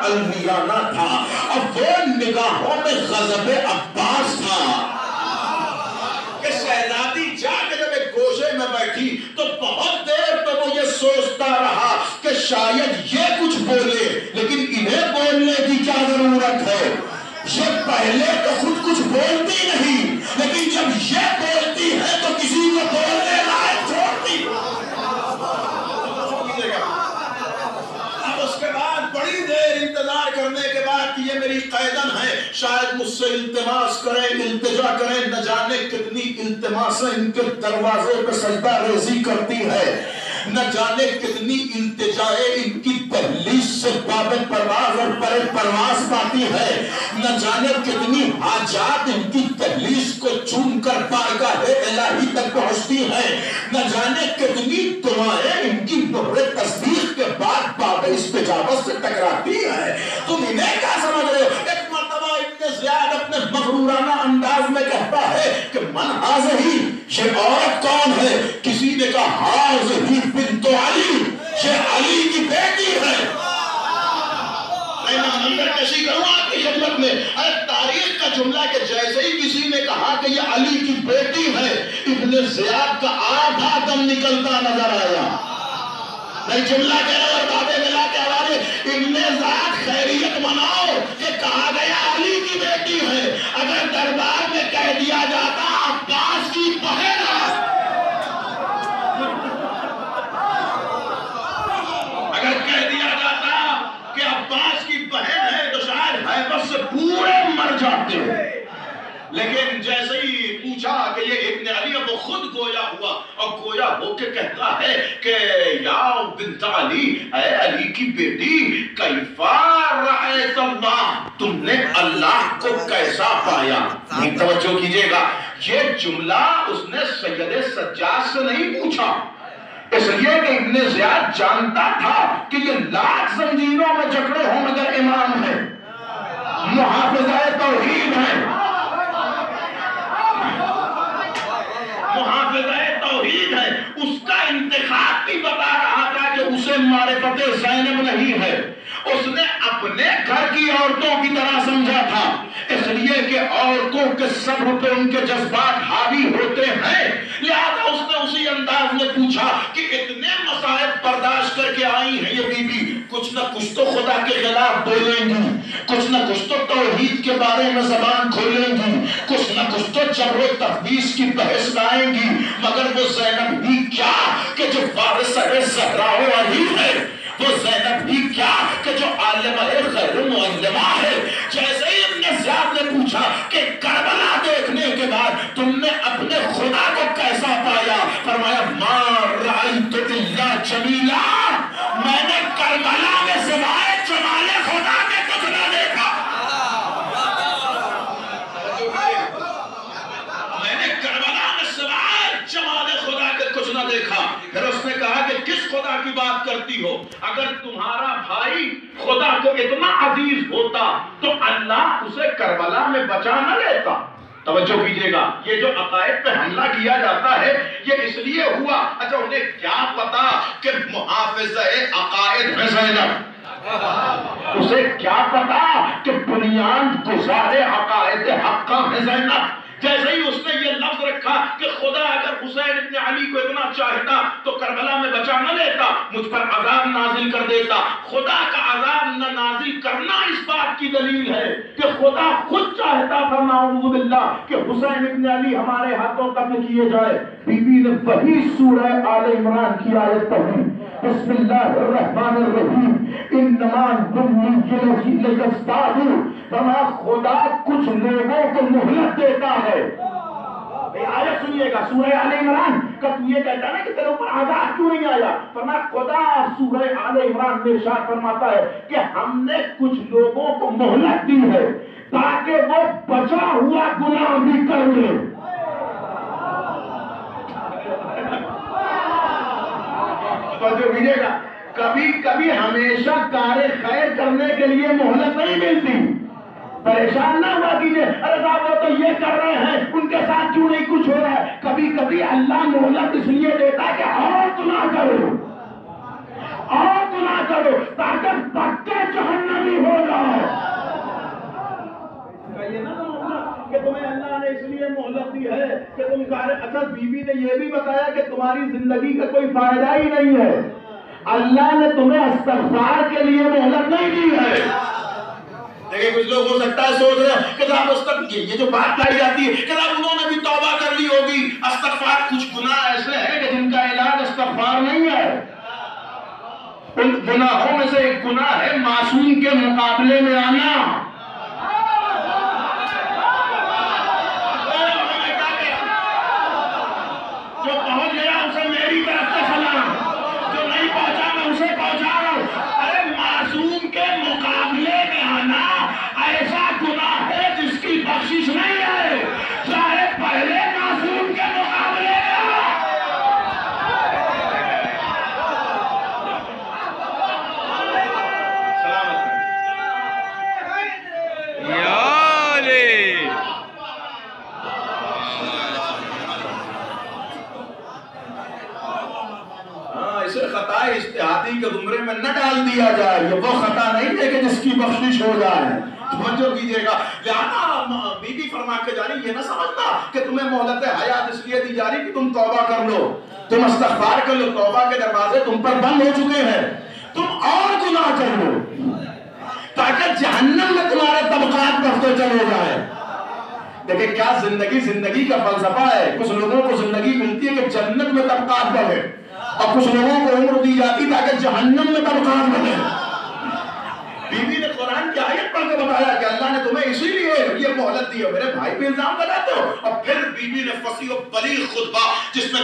الویرانہ تھا اور وہ نگاہوں میں غضب عباس تھا کہ شہزادی جا کے جب ایک گوشے میں بیٹھی تو بہت دیر تو وہ یہ سوچتا رہا کہ شاید یہ کچھ بولے، لیکن انہیں بولنے کی کیا ضرورت ہے؟ یہ پہلے تو خود کچھ بولتی نہیں، لیکن جب یہ بولتی ہے تو کسی کو بولنے لائق چھوڑتی. اب اس کے بعد بڑی دیر انتظار کرنے کے بعد کہ یہ میری قیدن ہے، شاید مجھ سے التماس کریں، التجا کریں، نہ جانے کتنی التماسیں ان کے دروازے پہ سجدہ ریزی کرتی ہے، نہ جانے کتنی التجائے ان کی دہلیز سے باب پرواز اور پر پرواز پاتی ہے، نہ جانے کتنی حاجات ان کی دہلیز کو چوم کر بارگاہ الہی تک پہنچتی ہیں، نہ جانے کتنی دعائیں ان کی مہر تصدیق کے بعد باب استجابت سے ٹکراتی ہے. تم انہیں کیا سمجھ رہے ہو؟ ایک مرتبہ ابن زیاد اپنے مغرورانہ انداز میں کہتا ہے کہ من حاضہی، یہ عورت کون ہے؟ کسی نے کہا حاضہی بنت علی، یہ علی کی بیٹی ہے. میں منظر کشی کروں آپ کی خدمت میں. ارے تاریخ کا جملہ کہ جیسے ہی کسی نے کہا کہ یہ علی کی بیٹی ہے، ابن زیاد کا آدھا دم نکلتا نظر آیا. نہیں جملہ کہہ رہا اور بابے ملا کے حوالے ابن زیاد خیریت مناؤ کہ کہا گیا علی کی بیٹی ہے. اگر دربار میں کہہ دیا جاتا عباس کی بہن ہے، اگر کہہ دیا جاتا کہ عباس کی بہن ہے تو شاید ہیبت سے پورے مر جاتے. لیکن جیسے ہی پوچھا کہ یہ ابن علی، وہ خود گویا ہوا اور گویا ہو کے کہتا ہے کہ یا بنت علی، اے علی کی بیٹی، کیفا رأیت اللہ، تم نے اللہ کو کیسا پایا؟ توجہ کیجئے گا، یہ جملہ اس نے سید سجاد سے نہیں پوچھا، اس لیے کہ ابن زیاد جانتا تھا کہ یہ لاکھ زنجیروں میں جکڑے ہوں مگر امام ہے، محافظہ توحید ہے، محافظہ توحید ہے. اس کا انتخاب بھی بتا رہا تھا کہ اسے معرفت زینب نہیں ہے، اس نے اپنے گھر کی عورتوں کی طرح سمجھا تھا، اس لیے کہ عورتوں کے صبر پہ ان کے جذبات حاوی ہوتے ہیں. لہذا اس نے اسی انداز میں پوچھا کہ اتنے مصائب برداشت کر کے آئی ہیں یہ بی بی، کچھ نہ کچھ تو خدا کے خلاف بولیں گی، کچھ نہ کچھ تو توحید کے بارے میں زبان کھولیں گی، کچھ نہ کچھ تو جبر و تفویض کی بحث لائیں گی، مگر وہ زینب ہی کیا کہ جو وارثہ زہرا و علی ہے، وہ زینب ہی کیا کہ جو عالمہ غیر معلمہ ہے. جیسے ہی ابن زیاد نے پوچھا کہ کربلا دیکھنے کے بعد تم نے اپنے خدا کو کیسا پایا، فرمایا ما رأیت الا جمیلا، میں نے کربلا میں سوائے جمال خدا کے کچھ نہ دیکھا. میں نے کربلا میں سوائے جمال خدا کے کچھ نہ دیکھا. پھر اس نے کہا کہ کس خدا کی بات کرتی ہو؟ اگر تمہارا بھائی خدا کو اتنا عزیز ہوتا تو اللہ اسے کربلا میں بچا نہ لیتا. توجہ کیجئے گا، یہ جو عقائد پہ حملہ کیا جاتا ہے یہ اس لیے ہوا. اچھا انہیں کیا پتا کہ محافظہ عقائد ہے زینب؟ اسے کیا پتا کہ بنیاد گزار عقائد حقہ ہے زینب؟ جیسے ہی اس نے یہ لفظ رکھا کہ خدا اگر حسین ابن علی کو اتنا چاہتا تو کربلا میں بچا نہ لیتا، مجھ پر عذاب نازل کر دیتا۔ خدا کا عذاب نہ نازل کرنا اس بات کی دلیل ہے کہ خدا خود چاہتا تھا نعوذ باللہ کہ حسین ابن علی ہمارے ہاتھوں قتل کیے جائے۔ بی بی نے وہی سورہ آل عمران کی آیت پڑھی، بسم اللہ الرحمن الرحیم، انما نملی لیزدادوا، فرمایا خدا کچھ لوگوں کو مہلت دیتا ہے۔ آیت سنیے گا سورہ آل عمران کا، تو یہ کہتا ہے نا کہ تیرے اوپر عذاب کیوں نہیں آیا؟ فرمایا خدا سورہ آل عمران میں ارشاد فرماتا ہے کہ ہم نے کچھ لوگوں کو مہلت دی ہے تاکہ وہ بچا ہوا گناہ بھی کر لیں۔ کبھی کبھی ہمیشہ کار خیر کرنے کے لیے مہلت نہیں ملتی۔ پریشان نہ ہوا کیجیے، ارے صاحب وہ تو یہ کر رہے ہیں ان کے ساتھ کیوں نہیں کچھ ہو رہا ہے۔ کبھی کبھی اللہ مہلت اس لیے دیتا ہے کہ اور گناہ کرو، اور گناہ کرو تاکہ پکے جہنمی ہو جاؤ۔ کہ تمہیں اللہ نے اس لیے مہلت دی ہے کہ تم کارے۔ اچھا بی بی نے یہ بھی بتایا کہ تمہاری زندگی کا کوئی فائدہ ہی نہیں ہے، اللہ نے تمہیں استغفار کے لیے مہلت نہیں دی ہے۔ دیکھیں کچھ لوگ ہو سکتا ہے سوچ رہے ہیں کہ یہ جو بات کہی جاتی ہے کہ انہوں نے بھی توبہ کر لی ہوگی، استغفار۔ کچھ گناہ ایسے ہیں کہ جن کا علاج استغفار نہیں ہے۔ ان گناہوں میں سے ایک گناہ ہے معصوم کے مقابلے میں آنا۔ جو پہنچ گیا اسے میری طرف سے سلام، جو نہیں پہنچا میں اسے پہنچا رہا ہوں۔ ارے معصوم کے مقابلے میں آنا ایسا گناہ ہے جس کی بخشش نہیں ہے، چاہے پہلے معصوم کے مقابلے میں آ۔ خطا اشتہادی کے زمرے میں نہ ڈال دیا جائے، یہ وہ خطا نہیں ہے کہ جس کی بخشش ہو جائے۔ توجہ کیجئے گا، لہذا بی بی فرما کے جانی یہ نہ سمجھنا کہ تمہیں مہلت حیات اس لیے دی جا رہی کہ تم توبہ کر لو، تم استغفار کر لو، توبہ کے دروازے تم پر بند ہو چکے ہیں، تم اور گناہ کر لو تاکہ جہنم میں تمہارے طبقات بڑھتے چلے جائیں۔ دیکھیں کیا زندگی کا فلسفہ ہے۔ کچھ لوگوں کو زندگی ملتی ہے کہ جنت میں طبقات بڑھے، اور کچھ لوگوں کو عمر دی جاتی تاکہ جہنم میں طبقات بڑھے۔ بی بی نے قرآن کی آیت پڑھ کے بتایا کہ اللہ نے تمہیں اسی لیے یہ مہلت دی ہے۔ میرے بھائی پہ الزام لگاتے ہو۔ اور پھر بی بی نے فصیح و بلیغ خطبہ جس میں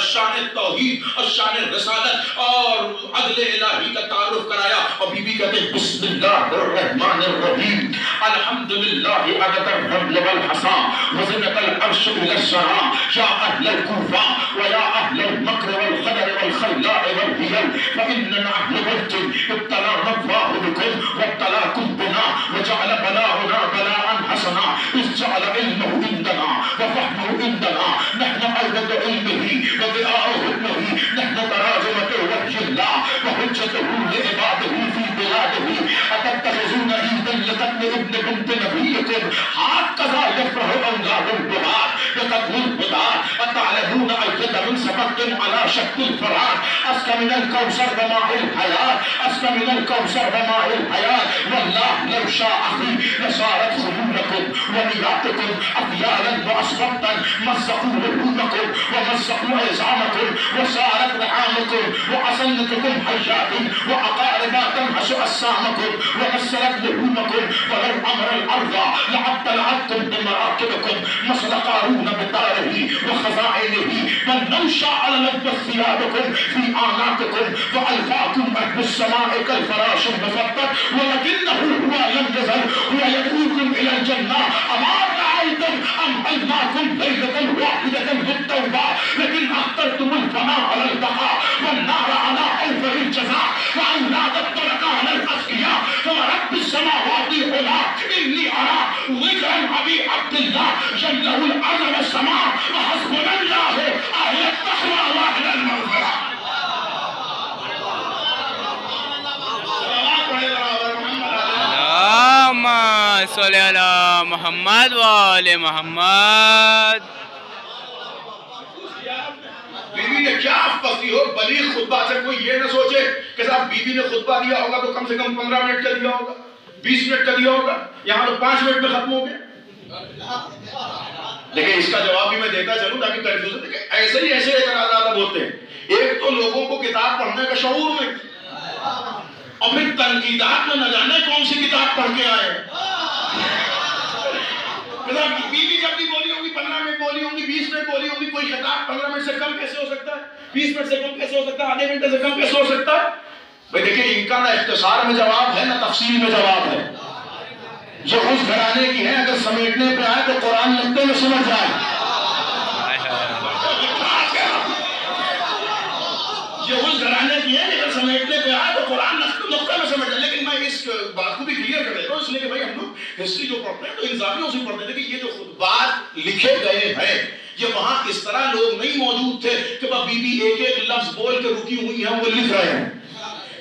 شان توحید اور شان رسالت اور عدل الہی کا تعارف کرایا، اور بی بی کہتے ہیں بسم اللہ الرحمن الرحیم، الحمدللہ عدد الرمل والحصا وزنة العرش الى السماء، یا اہل الکوفہ ویا اہل المکر والخدر والخلاء والحیل، فإن نحن بيت ابتلانا الله بكم وابتلاكم بنا وجعل بلاءنا بلاء حسنا، إذ جعل علمه عندنا وفهمه عندنا، نحن أولد علمه وضياء حكمه، نحن تراجمة وحي الله وحجته لعباده في بلاده، أتتخذون عيدا لقتل ابن بنت نبيكم هكذا يفرح أولاد البغاة بقتل البغاة، أتعلمون أيد من سبقتم على شق الفرات، أسقى من الكوثر وماء الحياة، أسقى من الكوثر وماء الحياة، والله لو شاء لصارت خيولكم ونياتكم أطيالا وأصفتا، مزقوا لحومكم ومزقوا عظامكم، وصارت رحامكم وأسنتكم حيات، وأقاربا تنهش أجسامكم ومسرت لحومكم، ولو أمر الأرض لابتلعتكم بمراكبكم مثل قارون بداره وخزائنه، بل لو شاء للبس ثيابكم في أعناقكم وألقاكم أهل السماء كالفراش المفضل، ولكنه هو لم يزل هو يدعوكم إلى الجنة، أما رأيتم أمهلناكم ليلة واحدة بالتوبة، لكن أخترتم الفناء على البقاء والنار على أوفر الجزاء، وأولاد الطلقاء على الأشقياء، فرب السماوات العلى إني أرى ذكرا أبي عبد الله جله الأرض والسماء، وحسبنا الله أهل التقوى وأهل المغفرة۔ اللهم صل على محمد وآل محمد۔ بیوی نے کیا پسی ہو بلیغ خطبہ. اچھا کوئی یہ نہ سوچے کہ صاحب بیوی نے خطبہ دیا ہوگا تو کم سے کم 15 منٹ کا دیا ہوگا, 20 منٹ کا دیا ہوگا, یہاں تو 5 منٹ میں ختم ہو گیا. دیکھیں اس کا جواب بھی میں دیتا چلوں تاکہ کنفیوژن. دیکھیں ایسے اعتراضات اب ہوتے ہیں. ایک تو لوگوں کو کتاب پڑھنے کا شعور نہیں, اور پھر تنقیدات میں نہ جانے کون سی کتاب پڑھ کے آئے. بیوی جب بھی بولی ہوگی 15 منٹ بولی ہوگی, 20 منٹ بولی ہوگی, کوئی خطاب 15 منٹ سے کم کیسے ہو سکتا ہے, 20 منٹ سے کم کیسے ہو سکتا ہے, آدھے گھنٹے سے کم کیسے ہو سکتا ہے. بھائی دیکھیں ان کا نہ اختصار میں جواب ہے نہ تفصیل میں جواب ہے. یہ اس گھرانے کی ہے, اگر سمیٹنے پہ آئے تو قرآن لگتے میں سمجھ جائے. یہ اس گھرانے کی ہے, اگر سمیٹنے پہ آئے تو قرآن نقطہ میں سمجھ جائے. لیکن میں اس بات کو بھی کلیئر کر دیتا ہوں اس لیے کہ بھائی ہم لوگ ہسٹری جو پڑھتے ہیں تو انصافیوں سے پڑھتے ہیں کہ یہ جو خطبات لکھے گئے ہیں یہ وہاں اس طرح لوگ نہیں موجود تھے کہ بی بی ایک ایک لفظ بول کے رکی ہوئی ہیں وہ لکھ رہے ہیں.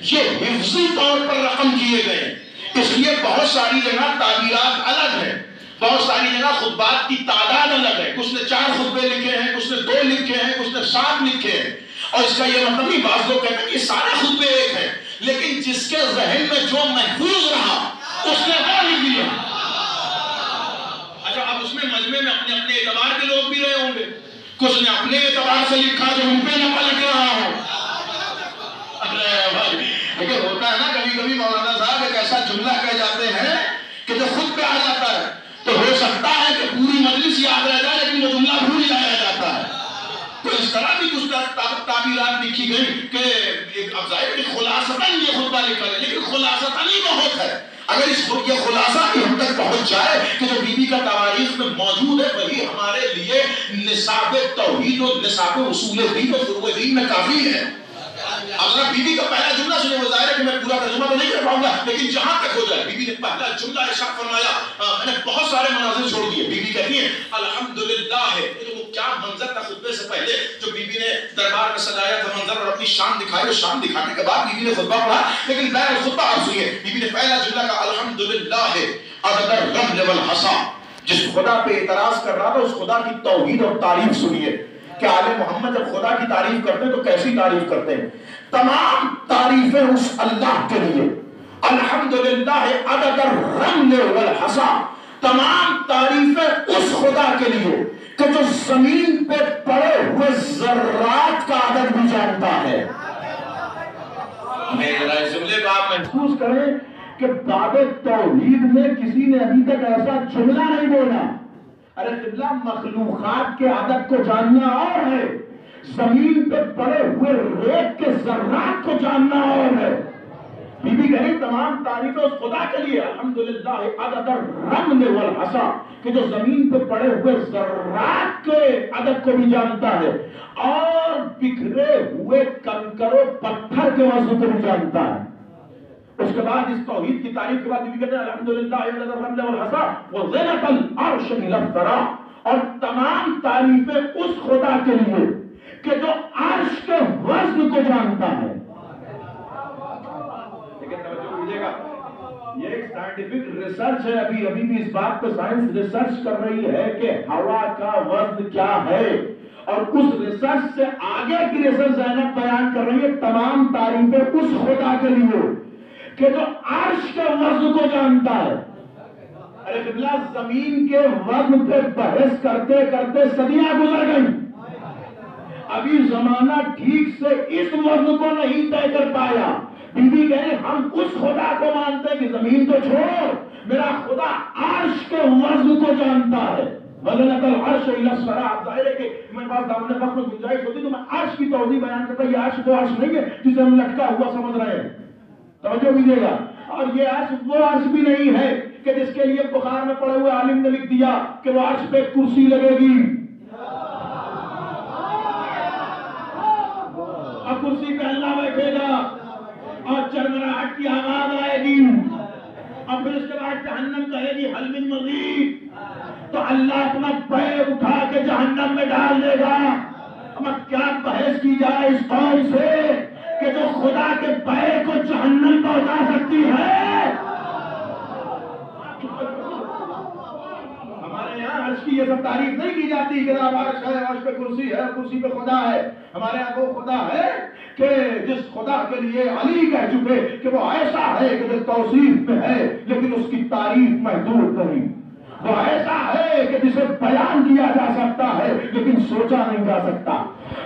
یہ حفظی طور پر رقم کیے گئے. اس لیے بہت ساری جگہ تعبیرات الگ ہیں, بہت ساری جگہ خطبات کی تعداد الگ ہے. کچھ نے 4 خطبے لکھے ہیں, کچھ نے 2 لکھے ہیں, کچھ نے 7 لکھے ہیں. اور اس کا یہ مطلب نہیں, بعض لوگ کہتے ہیں کہ سارے خطبے ایک ہیں, لیکن جس کے ذہن میں جو محفوظ رہا اس نے وہ لکھ دیا. اچھا اب اس میں مجمع میں اپنے اپنے اعتبار کے لوگ بھی رہے ہوں گے, کچھ نے اپنے اعتبار سے لکھا جو ان پہ نہ پلٹ رہا ہو. لیکن ہوتا ہے نا کبھی کبھی مولانا صاحب ایک ایسا جملہ کہہ جاتے ہیں کہ جو خود پہ آ جاتا ہے تو ہو سکتا ہے کہ پوری مجلس یاد رہ جائے لیکن وہ جملہ بھول جایا جاتا ہے. تو اس طرح بھی کچھ تعبیرات لکھی گئی کہ اب ظاہر کہ خلاصتاً یہ خطبہ لکھا ہے, لیکن خلاصتاً ہی بہت ہے. اگر اس یہ خلاصہ بھی ہم تک پہنچ جائے کہ جو بی بی کا تواریخ میں موجود ہے وہی ہمارے لیے نصاب توحید و نصاب اصول دین و فروع دین میں کافی ہے. اب ذرا بی بی کا پہلا جملہ سنیں, وہ ظاہر ہے کہ میں پورا ترجمہ تو نہیں کر پاؤں گا لیکن جہاں تک ہو جائے. بی بی نے پہلا جملہ ارشاد فرمایا, میں نے بہت سارے مناظر چھوڑ دیے. بی بی کہتی ہیں الحمدللہ ہے. یہ تو کیا منظر تھا خطبے سے پہلے جو بی بی نے دربار میں سجایا تھا منظر اور اپنی شان دکھائی, اور شان دکھانے کے بعد بی بی نے خطبہ پڑھا. لیکن بہر خطبہ آپ سنیے, بی بی نے پہلا جملہ کہا الحمدللہ ہے عدد الرمل والحصا. جس خدا پہ اعتراض کر رہا تھا اس خدا کی توحید اور تعریف سنیے کہ آل محمد جب خدا کی تعریف کرتے ہیں تو کیسی تعریف کرتے ہیں. تمام تعریفیں اس اللہ کے لیے, الحمدللہ عدد الرمل والحصا. تمام تعریفیں اس خدا کے لیے کہ جو زمین پہ پڑے ہوئے ذرات کا عدد بھی جانتا ہے. میں ذرا اس جملے کو آپ محسوس کریں کہ باب توحید میں کسی نے ابھی تک ایسا جملہ نہیں بولا. ارے قبلہ مخلوقات کے عدد کو جاننا اور ہے, زمین پہ پڑے ہوئے ریت کے ذرات کو جاننا اور ہے. بی بی کہہ رہی تمام تعریفیں اس خدا کے لیے الحمدللہ عدد الرمل والحصا کہ جو زمین پہ پڑے ہوئے ذرات کے عدد کو بھی جانتا ہے اور بکھرے ہوئے کنکر و پتھر کے وزن کو بھی جانتا ہے. اس کے بعد اس توحید کی تعریف کے بعد بھی کہتے ہیں الحمدللہ عدد الرمل والحصا وزنۃ العرش من الثرى. اور تمام تعریفیں اس خدا کے لیے کہ جو عرش کے وزن کو جانتا ہے. لیکن توجہ کیجیے گا, یہ ایک سائنٹیفک ریسرچ ہے, ابھی بھی اس بات پہ سائنس ریسرچ کر رہی ہے کہ ہوا کا وزن کیا ہے, اور اس ریسرچ سے آگے کی ریسرچ زینب بیان کر رہی ہے تمام تعریفیں اس خدا کے لیے کہ جو عرش کے وزن کو جانتا ہے. ارے قبلہ زمین کے وزن پہ بحث کرتے کرتے صدیاں گزر گئی, ابھی زمانہ ٹھیک سے اس وزن کو نہیں طے کر پایا. بی بی کہے ہم اس خدا کو مانتے ہیں کہ زمین تو چھوڑو, میرا خدا عرش کے وزن کو جانتا ہے. وزنۃ العرش الی السماء. ظاہر ہے کہ میرے پاس دامن وقت میں گنجائش ہوتی تو میں عرش کی توضیح بیان کرتا. یہ عرش وہ عرش نہیں ہے جسے ہم لٹکا ہوا سمجھ رہے ہیں, توجہ کیجیے گا. اور یہ عرش وہ عرش بھی نہیں ہے کہ جس کے لیے بخار میں پڑے ہوئے عالم نے لکھ دیا کہ وہ عرش پہ کرسی لگے گی اور کرسی پہ اللہ بیٹھے گا اور چرمراہٹ کی آواز آئے گی اور پھر اس کے بعد جہنم کہے گی حل من مزید, تو اللہ اپنا پیر اٹھا کے جہنم میں ڈال دے گا. اب کیا بحث کی جائے اس قوم سے کہ جو خدا کے پیر کو جہنم پہنچا سکتی ہے. ہمارے یہاں عرش کی یہ سب تعریف نہیں کی جاتی کہ عرش ہے، عرش پہ کرسی ہے، کرسی پہ خدا ہے. ہمارے یہاں وہ خدا ہے کہ جس خدا کے لیے علی کہہ چکے کہ وہ ایسا ہے کہ جو توصیف میں ہے لیکن اس کی تعریف محدود نہیں. وہ ایسا ہے کہ جسے بیان کیا جا سکتا ہے لیکن سوچا نہیں جا سکتا.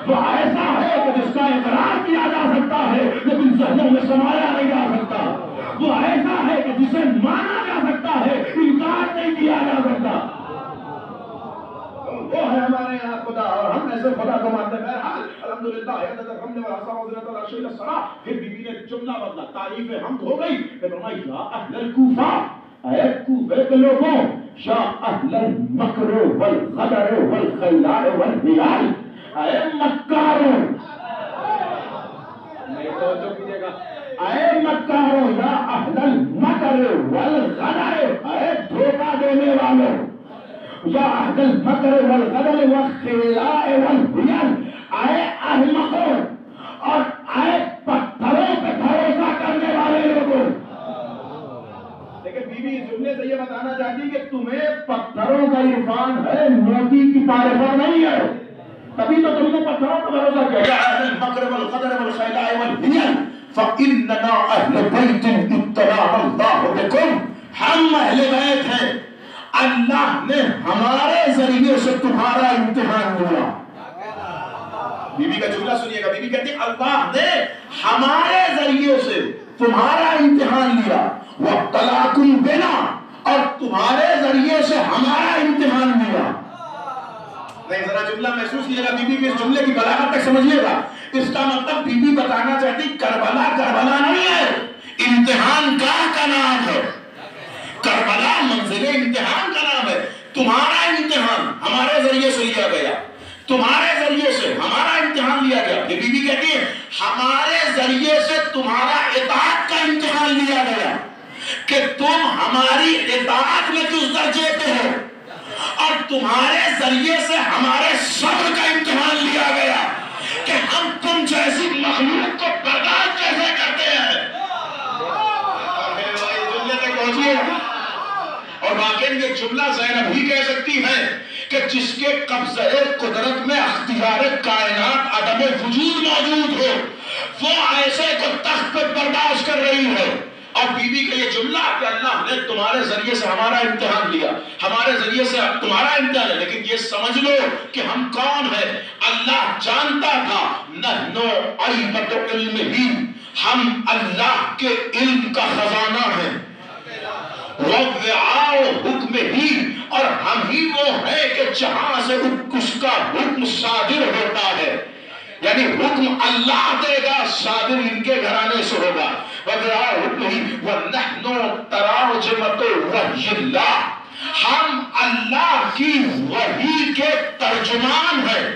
وہ ایسا ہے کہ جس کا اقرار کیا جا سکتا ہے لیکن ذہنوں میں سمایا نہیں جا سکتا. وہ ایسا ہے کہ جسے مانا جا سکتا ہے، انکار نہیں کیا جا سکتا. وہ ہے ہمارے یہاں خدا، اور ہم ایسے خدا کو مانتے ہیں. الحمدللہ پھر بی بی نے جملہ بدلا، تعریف حمد ہو گئی. یا اہل الکوفہ، اے کوفے کے لوگوں، یا اہل المکر والغدر والخیلاء والحیال، اے مکاروں، اے مکاروں، یا اہل المکر والغدر، اے دھوکہ دینے والوں، یا اہل المکر والغدر والخیلاء والحیال، اے احمقوں اور اے پتھروں پہ بھروسہ کرنے والے لوگوں. لیکن بی بی اس جملے سے یہ بتانا چاہتی کہ تمہیں پتھروں کا عرفان ہے، موتی کی معرفت نہیں ہے. تبھی تو تم نے پتھروں پر بھروسہ کیا. اہل المکر والغدر والخیلاء والحیل فإننا اہل بیت ابتلانا اللہ بکم، ہم اہل بیت ہیں، اللہ نے ہمارے ذریعے سے تمہارا امتحان لیا. بی بی کا جملہ سنیے گا. بی بی کہتی اللہ نے ہمارے ذریعے سے تمہارا امتحان لیا. وَابْتَلَاكُمْ بِنَا، اور تمہارے ذریعے سے ہمارا امتحان لیا. نہیں، ذرا جملہ محسوس کیجیے گا. بی بی کے اس جملے کی بلاغت تک سمجھیے گا. اس کا مطلب بی بی بتانا چاہتی کربلا کربلا نہیں ہے، امتحان گاہ کا نام ہے. کربلا منزل امتحان کا نام ہے. تمہارا امتحان ہمارے ذریعے سے لیا گیا، تمہارے ذریعے سے ہمارا امتحان لیا گیا. یہ بی بی کہتی ہے ہمارے ذریعے سے تمہارا اطاعت کا امتحان لیا گیا کہ تم ہماری اطاعت میں کس درجے پہ ہو، اور تمہارے ذریعے سے ہمارے صبر کا امتحان لیا گیا کہ ہم تم جیسی مخلوق کو برداشت کیسے کرتے ہیں. جملے تک پہنچیے. اور واقعی یہ جملہ زینب ہی کہہ سکتی ہے کہ جس کے قبضہ قدرت میں اختیار کائنات عدم وجود موجود ہو، وہ ایسے کو تخت پر برداشت کر رہی ہے. اور بی بی کا یہ جملہ کہ اللہ نے تمہارے ذریعے سے ہمارا امتحان لیا، ہمارے ذریعے سے تمہارا امتحان ہے، لیکن یہ سمجھ لو کہ ہم کون ہیں. اللہ جانتا تھا نحن عیبت علمہ، ہم اللہ کے علم کا خزانہ ہیں. وَوِعَاءُ حُکْمِهِ، اور ہم ہی وہ ہیں کہ جہاں سے اس کا حکم صادر ہوتا ہے. یعنی حکم اللہ دے گا، صادر ان کے گھرانے سے ہوگا. وَوِعَاءُ حُکْمِهِ وَنَحْنُ تَرَاجِمَةُ وَحْيِ اللَّهِ، ہم اللہ کی وحی کے ترجمان ہیں.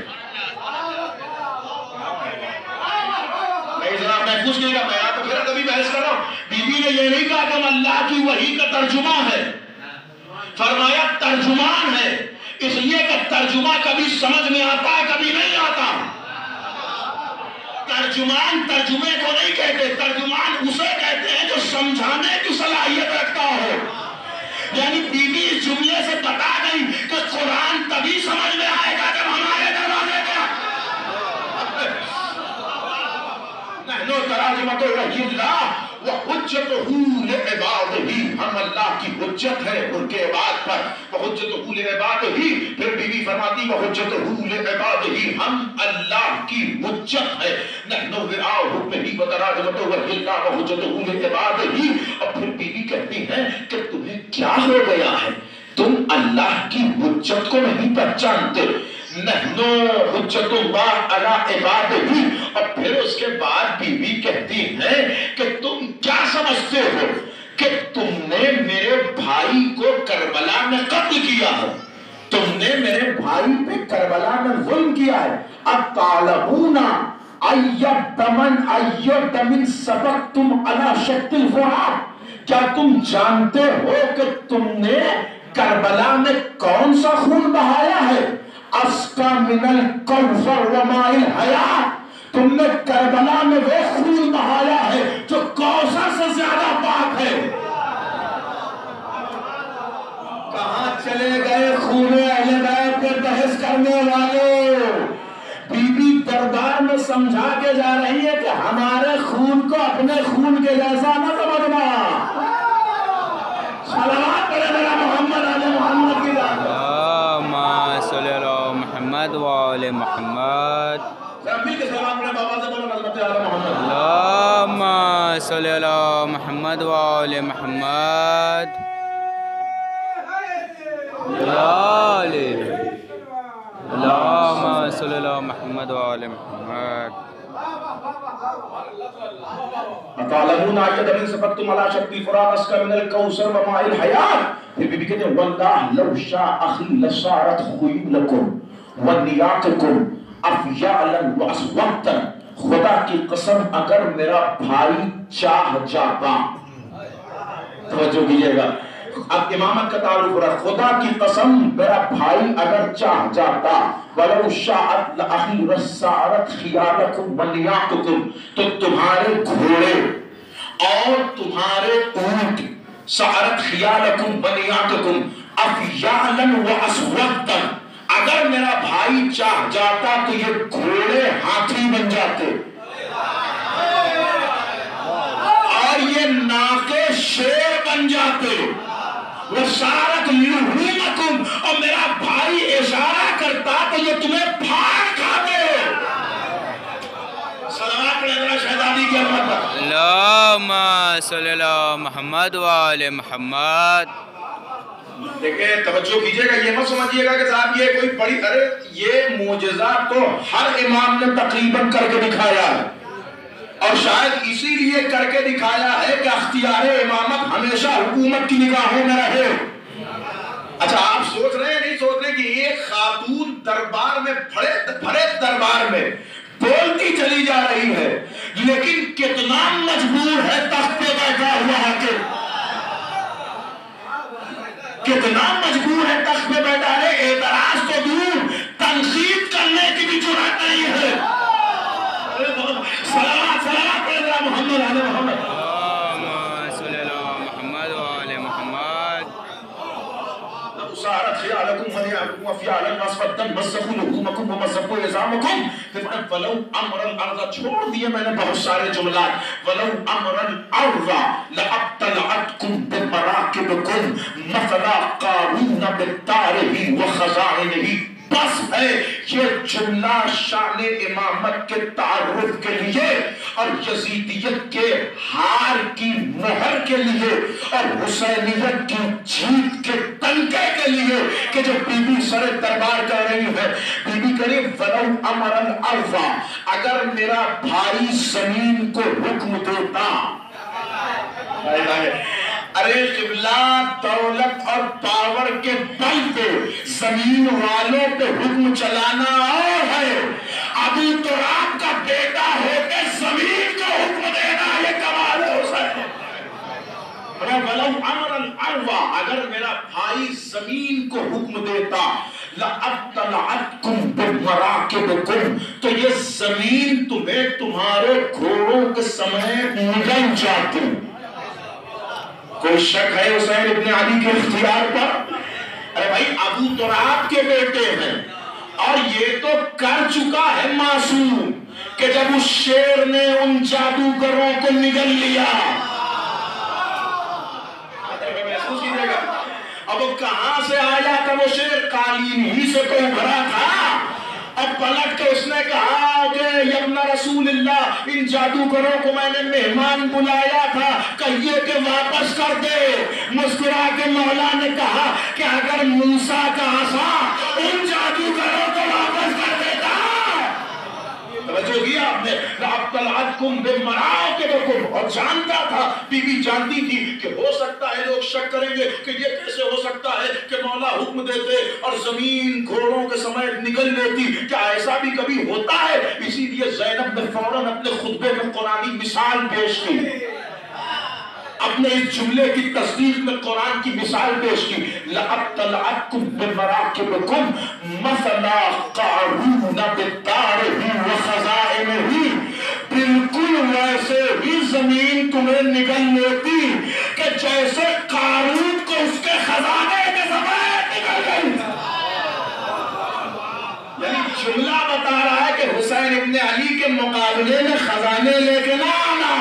ذرا محفوظ کیے گا. میں آپ کو پھر کبھی بحث کر رہا ہوں. بی بی نے یہ نہیں کہا کہ ہم اللہ کی وحی کا ترجمہ ہے، فرمایا ترجمان ہے. اس لیے کہ ترجمہ کبھی سمجھ میں آتا ہے، کبھی نہیں آتا. ترجمان ترجمے کو نہیں کہتے، ترجمان اسے کہتے ہیں جو سمجھانے کی صلاحیت رکھتا ہو. یعنی بی بی اس جملے سے بتا گئی کہ قرآن تبھی سمجھ میں آئے گا جب ہمارے دروازے پہ نحنو تراجمۃ وحی اللہ وحجتہ لعبادہ، ہم اللہ کی حجت ہے ان کے عباد پر. وحجتہ لعبادہ، پھر بی بی فرماتی وحجتہ لعبادہ، ہم اللہ کی حجت ہے. نحنو وعاء حکمہ وتراجمۃ وحی اللہ وحجتہ لعبادہ. اور پھر بی بی کہتی ہیں کہ تمہیں کیا ہو گیا ہے، تم اللہ کی حجت کو نہیں پہچانتے. نحنو حجت اللہ علی عبادہ. اور پھر اس کے بعد بی بی کہتی ہیں کہ تم کیا سمجھتے ہو کہ تم نے میرے بھائی کو کربلا میں قتل کیا ہے، تم نے میرے بھائی پہ کربلا میں ظلم کیا ہے. اب تعلمون ایت دم سبقتم علی شق الفرات، کیا تم جانتے ہو کہ تم نے کربلا میں کون سا خون بہایا ہے؟ اسقا من الکوثر وماء الحیات، تم نے کربلا میں وہ خون بہایا ہے جو کوثر سے زیادہ پاک ہے. کہاں چلے گئے خون اہل کرنے والوں، بی بی دربار میں سمجھا کے جا رہی ہے کہ ہمارے خون کو اپنے خون کے جیسا نہ سمجھنا. صلوات پڑھے میرا محمد آل محمد کی ذات. اللہم صلی علی محمد وآل محمد. ربی کے سلام پڑھے بابا سے بولو نظمت آل محمد. اللہم صلی علی محمد وآل محمد. اللہم صلی علی محمد وآل محمد. تعلمون آیت من سبقتم علی شبی فرات اسکر من الکوثر و ماء الحیات. پھر بی بی کہتے ہیں واللہ لو شاء اخی لصارت خیولکم و نیاتکم افیالا و اسوقتا. خدا کی قسم اگر میرا بھائی چاہ جاتا، توجہ کیجئے گا، اب امامت کا تعارف رہا، خدا کی قسم میرا بھائی اگر چاہ جاتا، وَلَوْ شَاءَتْ لَأَخِي رَسَّارَتْ خِيَالَكُمْ وَنِيَاقُكُمْ، تو تمہارے گھوڑے اور تمہارے اونٹ، سَعَرَتْ خِيَالَكُمْ وَنِيَاقُكُمْ أَفْيَالًا وَأَسْوَدًا، اگر میرا بھائی چاہ جاتا تو یہ گھوڑے ہاتھی بن جاتے اور یہ ناکے شیر بن جاتے. وَسَارَتْ لِيُهْرِمَكُمْ، اور میرا بھائی اشارہ کرتا تو یہ تمہیں پھاڑ کھاتے. صلوات پڑھے ذرا شہزادی کی عظمت پر. اللہم صلی علی محمد وآل محمد. دیکھیں توجہ کیجئے گا، یہ مت سمجھئے گا کہ صاحب یہ کوئی بڑی، ارے یہ معجزہ تو ہر امام نے تقریباً کر کے دکھایا ہے، اور شاید اسی لیے کر کے دکھایا ہے کہ اختیار امامت ہمیشہ حکومت کی نگاہوں میں رہے. اچھا آپ سوچ رہے ہیں نہیں سوچ رہے کہ ایک خاتون دربار میں بھرے دربار میں بولتی چلی جا رہی ہے، لیکن کتنا مجبور ہے تخت پہ بیٹھا ہوا ہے، کتنا مجبور ہے تخت پہ بیٹھا ہے. اعتراض تو دور، تنقید کرنے کی بھی جرات نہیں ہے. صلوات پڑھے ذرا محمد آل محمد. اللہم صلی علی محمد وآل محمد. سارت خیالکم ونیاکم وفیالا واسفتا مزقوا لحومکم ومزقوا عظامکم. ولو امر الارض، چھوڑ دیے میں نے بہت سارے جملات، ولو امر الارض لابتلعتکم بمراکبکم مثل قارون بتارہ وخزائنہ. بس ہے یہ جملہ شان امامت کے تعارف کے لیے اور یزیدیت کے ہار کی مہر کے لیے اور حسینیت کی جیت کے تنکے کے لیے کہ جو بی بی سر دربار کہہ رہی ہے. بی بی کہہ رہی ولو امر الارض، اگر میرا بھائی زمین کو حکم دیتا. ارے قبلہ دولت اور پاور کے بل پہ زمین والوں پہ حکم چلانا اور ہے، ابو تراب کا بیٹا ہو کے زمین کو حکم دینا یہ کمال حسین. وَلَوْ أَمْرَ الْأَرْضَ، اگر میرا بھائی زمین کو حکم دیتا، لَأَبْتَلَعَتْكُمْ بِمَرَاكِبِكُمْ، تو یہ زمین تمہیں تمہارے گھوڑوں کے سمیت نگل جاتی. کوئی شک ہے حسین ابن علی کے اختیار پر؟ ارے بھائی ابو تراب کے بیٹے ہیں اور یہ تو کر چکا ہے معصوم کہ جب اس شیر نے ان جادوگروں کو نگل لیا. محسوس کیجئے گا اب وہ کہاں سے آیا تھا وہ شیر؟ قالین ہی سے تو ابھرا تھا. اب پلٹ کے اس نے کہا کہ ابن رسول اللہ ان جادوگروں کو میں نے مہمان بلایا تھا، کہیے کہ واپس کر دے. مسکرا کے مولا نے کہا کہ اگر موسیٰ کا عصا ان جادوگروں کو واپس کر دیتا. توجہ کیا آپ نے؟ لَأَبْتَلْعَتْكُمْ بِمَرَاكِبِكُمْ، اور جانتا تھا، بی بی جانتی تھی کہ ہو سکتا ہے لوگ شک کریں گے کہ یہ کیسے ہو سکتا ہے کہ مولا حکم دیتے اور زمین گھوڑوں کے سمیت نگل لیتی. کیا ایسا بھی کبھی ہوتا ہے؟ اسی لیے زینب نے فوراً اپنے خطبے میں قرآنی مثال پیش کی، اپنے اس جملے کی تصدیق میں قرآن کی مثال پیش کی. لَأَبْتَلْعَتْكُمْ بِمَرَاكِبِكُمْ مَثَلَ قَارُونَ بِالتَّارِهِ وَخَزَائِنِهِ، بالکل ویسے ہی زمین تمہیں نگل لیتی کہ جیسے قارون کو اس کے خزانے کے سمیت نگل گئی. جملہ بتا رہا ہے کہ حسین ابن علی کے مقابلے میں خزانے لے کے نہ آنا،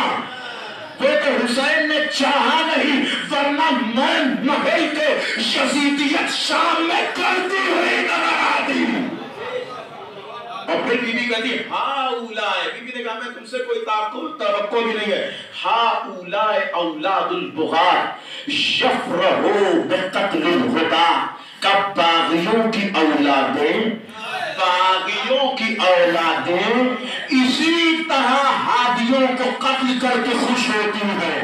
وہ تو حسین نے چاہا نہیں، ورنہ میں محل کے یزیدیت شام میں کرتی ہوئی نظر آتی۔ اور پھر بی بی کہتی ہاں اولائے، بی بی نے کہا میں تم سے کوئی توقع بھی نہیں ہے، ہاں اولائے اولاد البغاة یفرحوا بقتل الہدی، کب باغیوں کی اولادیں اسی طرح ہادیوں کو قتل کر کے خوش ہوتی ہیں۔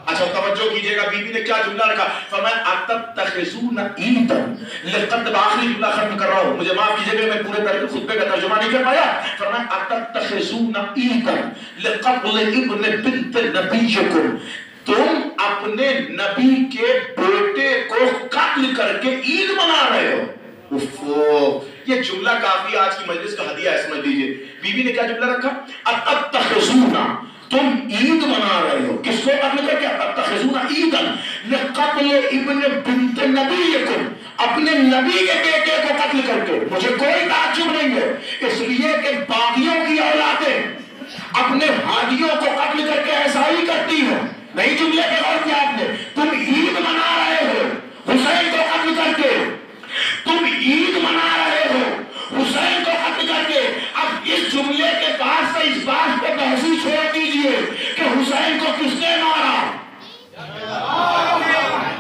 اچھا توجہ کیجئے گا، بی بی نے کیا جملہ رکھا، فرمایا اتتخذون عیدا لقد، آخری جملہ ختم کر رہا ہوں، مجھے معاف کیجئے گا میں پورے خطبے کا ترجمہ نہیں کر پایا۔ فرمایا اتتخذون عیدا لقتل ابن بنت نبیکم، تم اپنے نبی کے بیٹے کو قتل کر کے عید منا رہے ہو۔ یہ جملہ کافی آج کی مجلس کا ہدیہ ہے، سمجھ لیجئے۔ بی بی نے کیا جملہ رکھا، اتتخذون، تم عید منا رہے ہو، کس کو قتل کر کے؟ اتتخذون عیدا لقتل ابن بنت نبیکم، اپنے نبی کے بیٹے کو قتل کر کے۔ مجھے کوئی تعجب نہیں ہے، اس لیے کہ باغیوں کی اولادیں اپنے ہادیوں کو قتل کر کے ایسا ہی کرتی ہیں۔ نہیں جملے پہ غور کیا آپ نے، تم عید منا رہے ہو حسین کو قتل کر کے، تم عید منا رہے ہو حسین کو قتل کر کے۔ اب اس جملے کے بعد سے اس بات پہ بحثی چھوڑ دیجئے کہ حسین کو کس نے مارا۔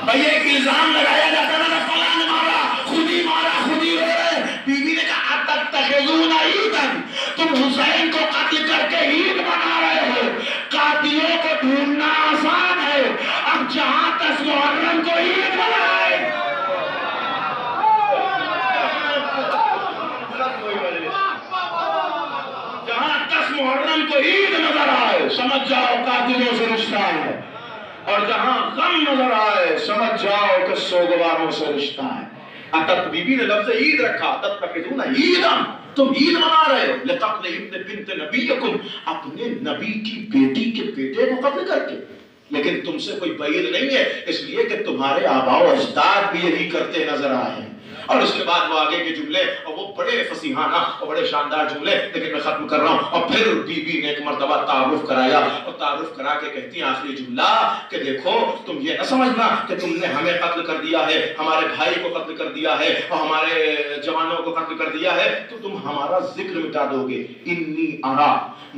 بھئی ایک الزام لگایا جاتا نا فلاں نے مارا، خود ہی مارا، خود ہی ہو رہے۔ بی بی نے کہا اتتخذون عیدا، تم حسین کو قتل کر کے عید منا رہے ہو۔ قاتلوں کو ڈھونڈنا آسان ہے، اب جہاں 10 محرم کو عید منائے، جہاں 10 محرم کو عید نظر آئے سمجھ جاؤ قاتلوں سے رشتہ ہے، اور جہاں غم نظر آئے سمجھ جاؤ کہ سوگواروں سے رشتہ ہے۔ بی بی نے لفظ عید رکھا، تتخذون عیدا، تم عید منا رہے ہو لقتل ابن بنت نبیکم، اپنے نبی کی بیٹی کے بیٹے کو قتل کر کے۔ لیکن تم سے کوئی بعید نہیں ہے، اس لیے کہ تمہارے آباء و اجداد بھی یہی کرتے نظر آئے ہیں۔ اور اس کے بعد وہ آگے کے جملے، اور وہ بڑے فصیحانہ اور بڑے شاندار جملے، لیکن میں ختم کر رہا ہوں۔ اور پھر بی بی نے ایک مرتبہ تعارف کرایا، اور تعارف کرا کے کہتی ہیں آخری جملہ کہ دیکھو تم یہ نہ سمجھنا کہ تم نے ہمیں قتل کر دیا ہے، ہمارے بھائی کو قتل کر دیا ہے، اور ہمارے جوانوں کو قتل کر دیا ہے تو تم ہمارا ذکر مٹا دو گے۔ انی ارا،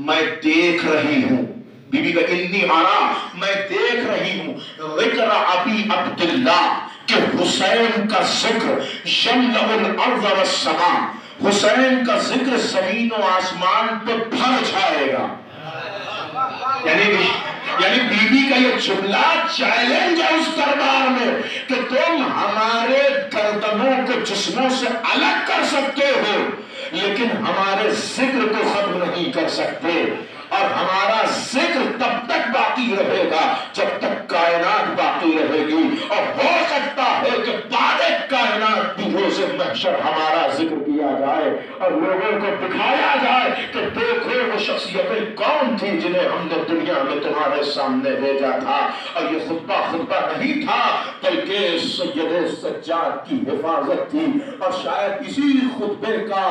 میں دیکھ رہی ہوں، بی بی کا انی ارا، میں دیکھ رہی ہوں، ذکر ابی عبداللہ، کہ حسین کا ذکر یملأ الارض والسماء، حسین کا ذکر زمین و آسمان پہ بھر جائے گا۔ یعنی بی بی کا یہ جملہ چیلنج ہے اس دربار میں کہ تم ہمارے گردنوں کو جسموں سے الگ کر سکتے ہو لیکن ہمارے ذکر کو ختم نہیں کر سکتے، اور ہمارا ذکر تب تک باقی رہے گا جب تک کائنات باقی رہے گی، اور ہو سکتا ہے کہ بعد کائنات بھی روز محشر ہمارا ذکر کیا جائے اور لوگوں کو دکھایا جائے کہ دیکھو وہ شخصیتیں کون تھی جنہیں ہم نے دنیا میں تمہارے سامنے بھیجا تھا۔ اور یہ خطبہ نہیں تھا بلکہ سید سجاد کی حفاظت تھی، اور شاید اسی خطبے کا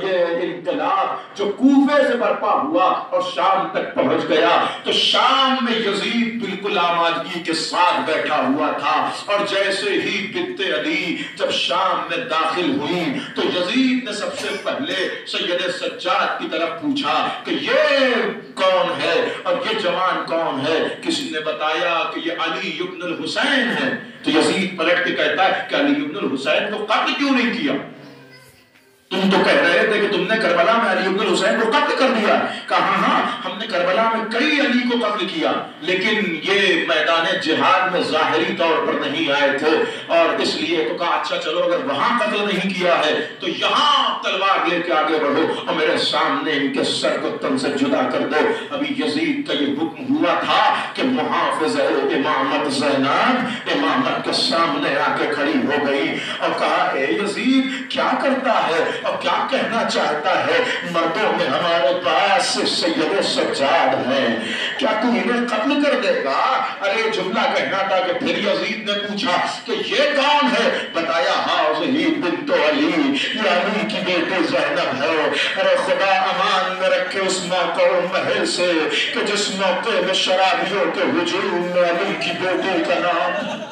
یہ انقلاب جو کوفے سے برپا ہوا اور شام تک پہنچ گیا، تو شام میں یزید بالکل آمادگی کے ساتھ بیٹھا ہوا تھا، اور جیسے ہی بنت علی جب شام میں داخل ہوئی تو یزید نے سب سے پہلے سید سجاد کی طرف پوچھا کہ یہ کون ہے اور یہ جوان کون ہے؟ کسی نے بتایا کہ یہ علی ابن الحسین ہے۔ تو یزید پلٹ کے کہتا ہے کہ علی ابن الحسین کو قتل کیوں نہیں کیا؟ تم تو کہہ رہے تھے کہ تم نے کربلا میں علی ابن الحسین کو قتل کر دیا۔ کہا ہاں ہم نے کربلا میں کئی علی کو قتل کیا، لیکن یہ میدان جہاد میں ظاہری طور پر نہیں آئے تھے، اور اس لیے تو کہا اچھا چلو اگر وہاں قتل نہیں کیا ہے تو یہاں تلوار لے کے آگے بڑھو اور میرے سامنے ان کے سر کو تن سے جدا کر دو۔ ابھی یزید کا یہ حکم ہوا تھا کہ محافظ امامت زینب امامت کے سامنے آ کے کھڑی ہو گئی اور کہا اے یزید کیا کرتا ہے اور کیا کہنا چاہتا کہتا ہے مردوں میں ہمارے پاس سید سجاد ہیں، کیا تو انہیں قتل کر دے گا؟ ارے جملہ کہنا تھا کہ پھر یزید نے پوچھا کہ یہ کون ہے؟ بتایا حاضی بنت علی، یہ علی کی بیٹی زینب ہے۔ ارے خدا امان میں رکھے اس موقع و محل سے کہ جس موقع میں شرابیوں کے ہجوم میں علی کی بیٹی کا نام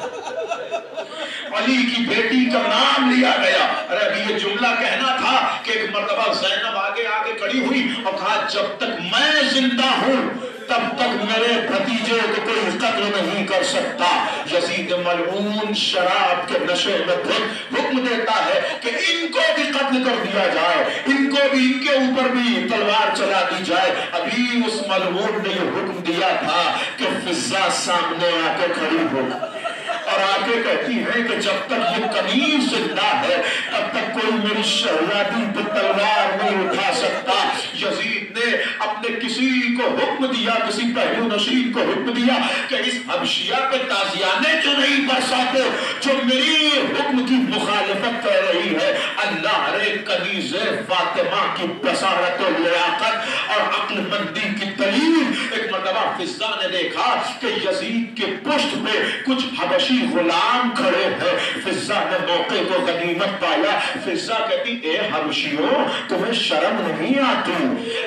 علی کی بیٹی کا نام لیا گیا۔ ارے ابھی یہ جملہ کہنا تھا کہ ایک مرتبہ زینب آگے کھڑی ہوئی اور کہا جب تک میں زندہ ہوں تب تک میرے بھتیجے کو کوئی قتل نہیں کر سکتا۔ یزید ملعون شراب کے نشے میں حکم دیتا ہے کہ ان کو بھی قتل کر دیا جائے، ان کو بھی، ان کے اوپر بھی تلوار چلا دی جائے۔ ابھی اس ملعون نے یہ حکم دیا تھا کہ فضا سامنے آ کے کھڑی ہو اور آگے کہتی ہے کہ جب تک یہ قمیص زندہ ہے تب تک کوئی میری شہزادی پہ تلوار نہیں اٹھا سکتا۔ یزید نے اپنے کسی کو حکم دیا، کسی پہلو نشین کو حکم دیا کہ اس حبشیہ پہ تازیانے کیوں نہیں برساتے جو میری حکم کی مخالفت کر رہی ہے۔ اللہ رے کنیز فاطمہ کی بصارت و لیاقت اور عقل مندی کی دلیل۔ ایک مرتبہ فضا نے دیکھا کہ یزید کے پشت پہ کچھ حبشی غلام کھڑے ہیں۔ فضا نے موقع کو غنیمت پایا۔ فضا کہتی اے حبشیوں تمہیں شرم نہیں آتی؟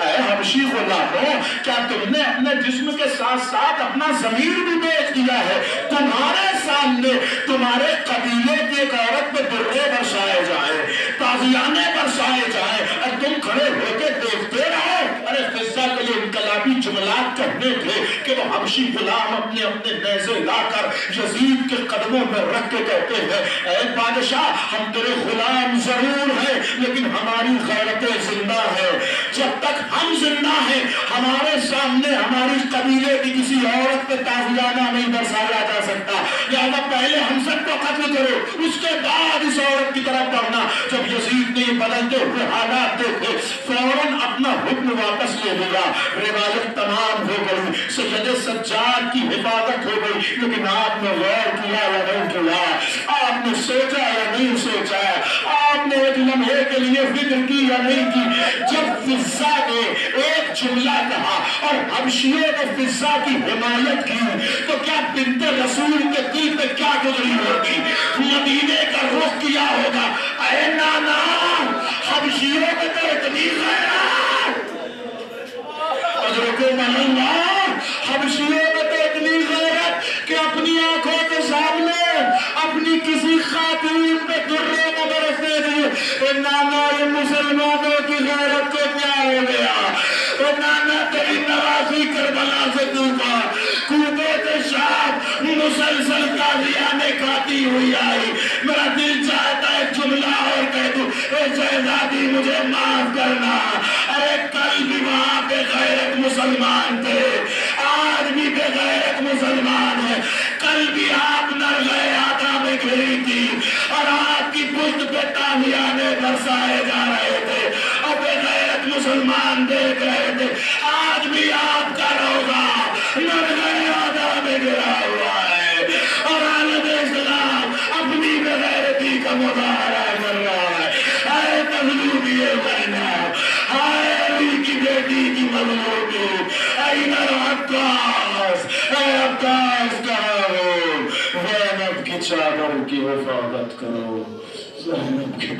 اے حبشی غلاموں کیا تم نے اپنے جسم کے ساتھ ساتھ اپنا ضمیر بھی بیچ دیا ہے؟ تمہارے سامنے تمہارے قبیلے کی ایک عورت پہ درے برسائے جائیں، تازیانے برسائے جائیں اور تم کھڑے ہو کے دیکھتے رہو۔ ارے فضا کے یہ انقلابی جملات کہنے تھے کہ وہ حبشی غلام اپنے نیزے لا کر یزید کے قدموں میں رکھ کے کہتے ہیں اے بادشاہ ہم تیرے غلام ضرور ہیں لیکن ہماری غیرتیں زندہ ہیں۔ جب تک ہم زندہ ہیں ہمارے سامنے ہماری قبیلے کی کسی عورت پہ تازیانہ نہیں برسایا جا سکتا، لہذا پہلے ہم سب کو قتل کرو اس کے بعد اس عورت کی طرف بڑھنا۔ جب یزید نے یہ بدلتے ہوئے حالات دیکھے فوراً اپنا حکم واپس لے لیا۔ روایت تمام ہو گئی، سید سجاد کی حفاظت ہو گئی، لیکن آپ نے غور کیا یا نہیں کیا؟ آپ نے سوچا یا نہیں سوچا؟ آپ نے ایک لمحے کے لیے فکر کی یا نہیں کی؟ جب فضا نے ایک جملہ کہا اور حبشیوں نے فضا کی حمایت کی تو کیا بنت رسول کے دل پہ کیا گزری ہوگی؟ مدینے کا رخ کیا ہوگا۔ اے نانا حبشیوں میں تو اتنی غیرت، حضرت محمد حبشیوں میں تو اتنی غیرت کہ اپنی آنکھوں کے سامنے اپنی کسی خاتون پہ درے نہ برسنے دیے۔ اے نانا یہ مسلمانوں کی غیرت کو کیا ہو گیا؟ اے نانا تیری نوازی کربلا سے دوبا کوبے کے شام مسلسل قاضیانے کھاتی ہوئی آئی۔ میرا دل چاہتا ہے جملہ اور کہہ دوں اے شہزادی مجھے معاف کرنا۔ ارے کل بھی وہاں پہ غیرت مسلمان تھے، آج بھی بے غیرت مسلمان ہے۔ کل بھی آپ نر گئے آقا میں گھری تھی اور آپ کی پشت پہ تازیانے برسائے جا رہے تھے اور بے غیرت مسلمان دیکھ رہے تھے۔ آج بھی آپ کا روزہ نر گئے آقا میں گرا ہوا ہے اور عالم اسلام اپنی بے غیرتی کا مظاہرہ کر رہا ہے۔ اے مظلومی زینب، اے علی کی بیٹی کی مظلومی، این العباس، اے عباس کہاں ہو؟ زینب کی چادر کی حفاظت کرو، زینب کی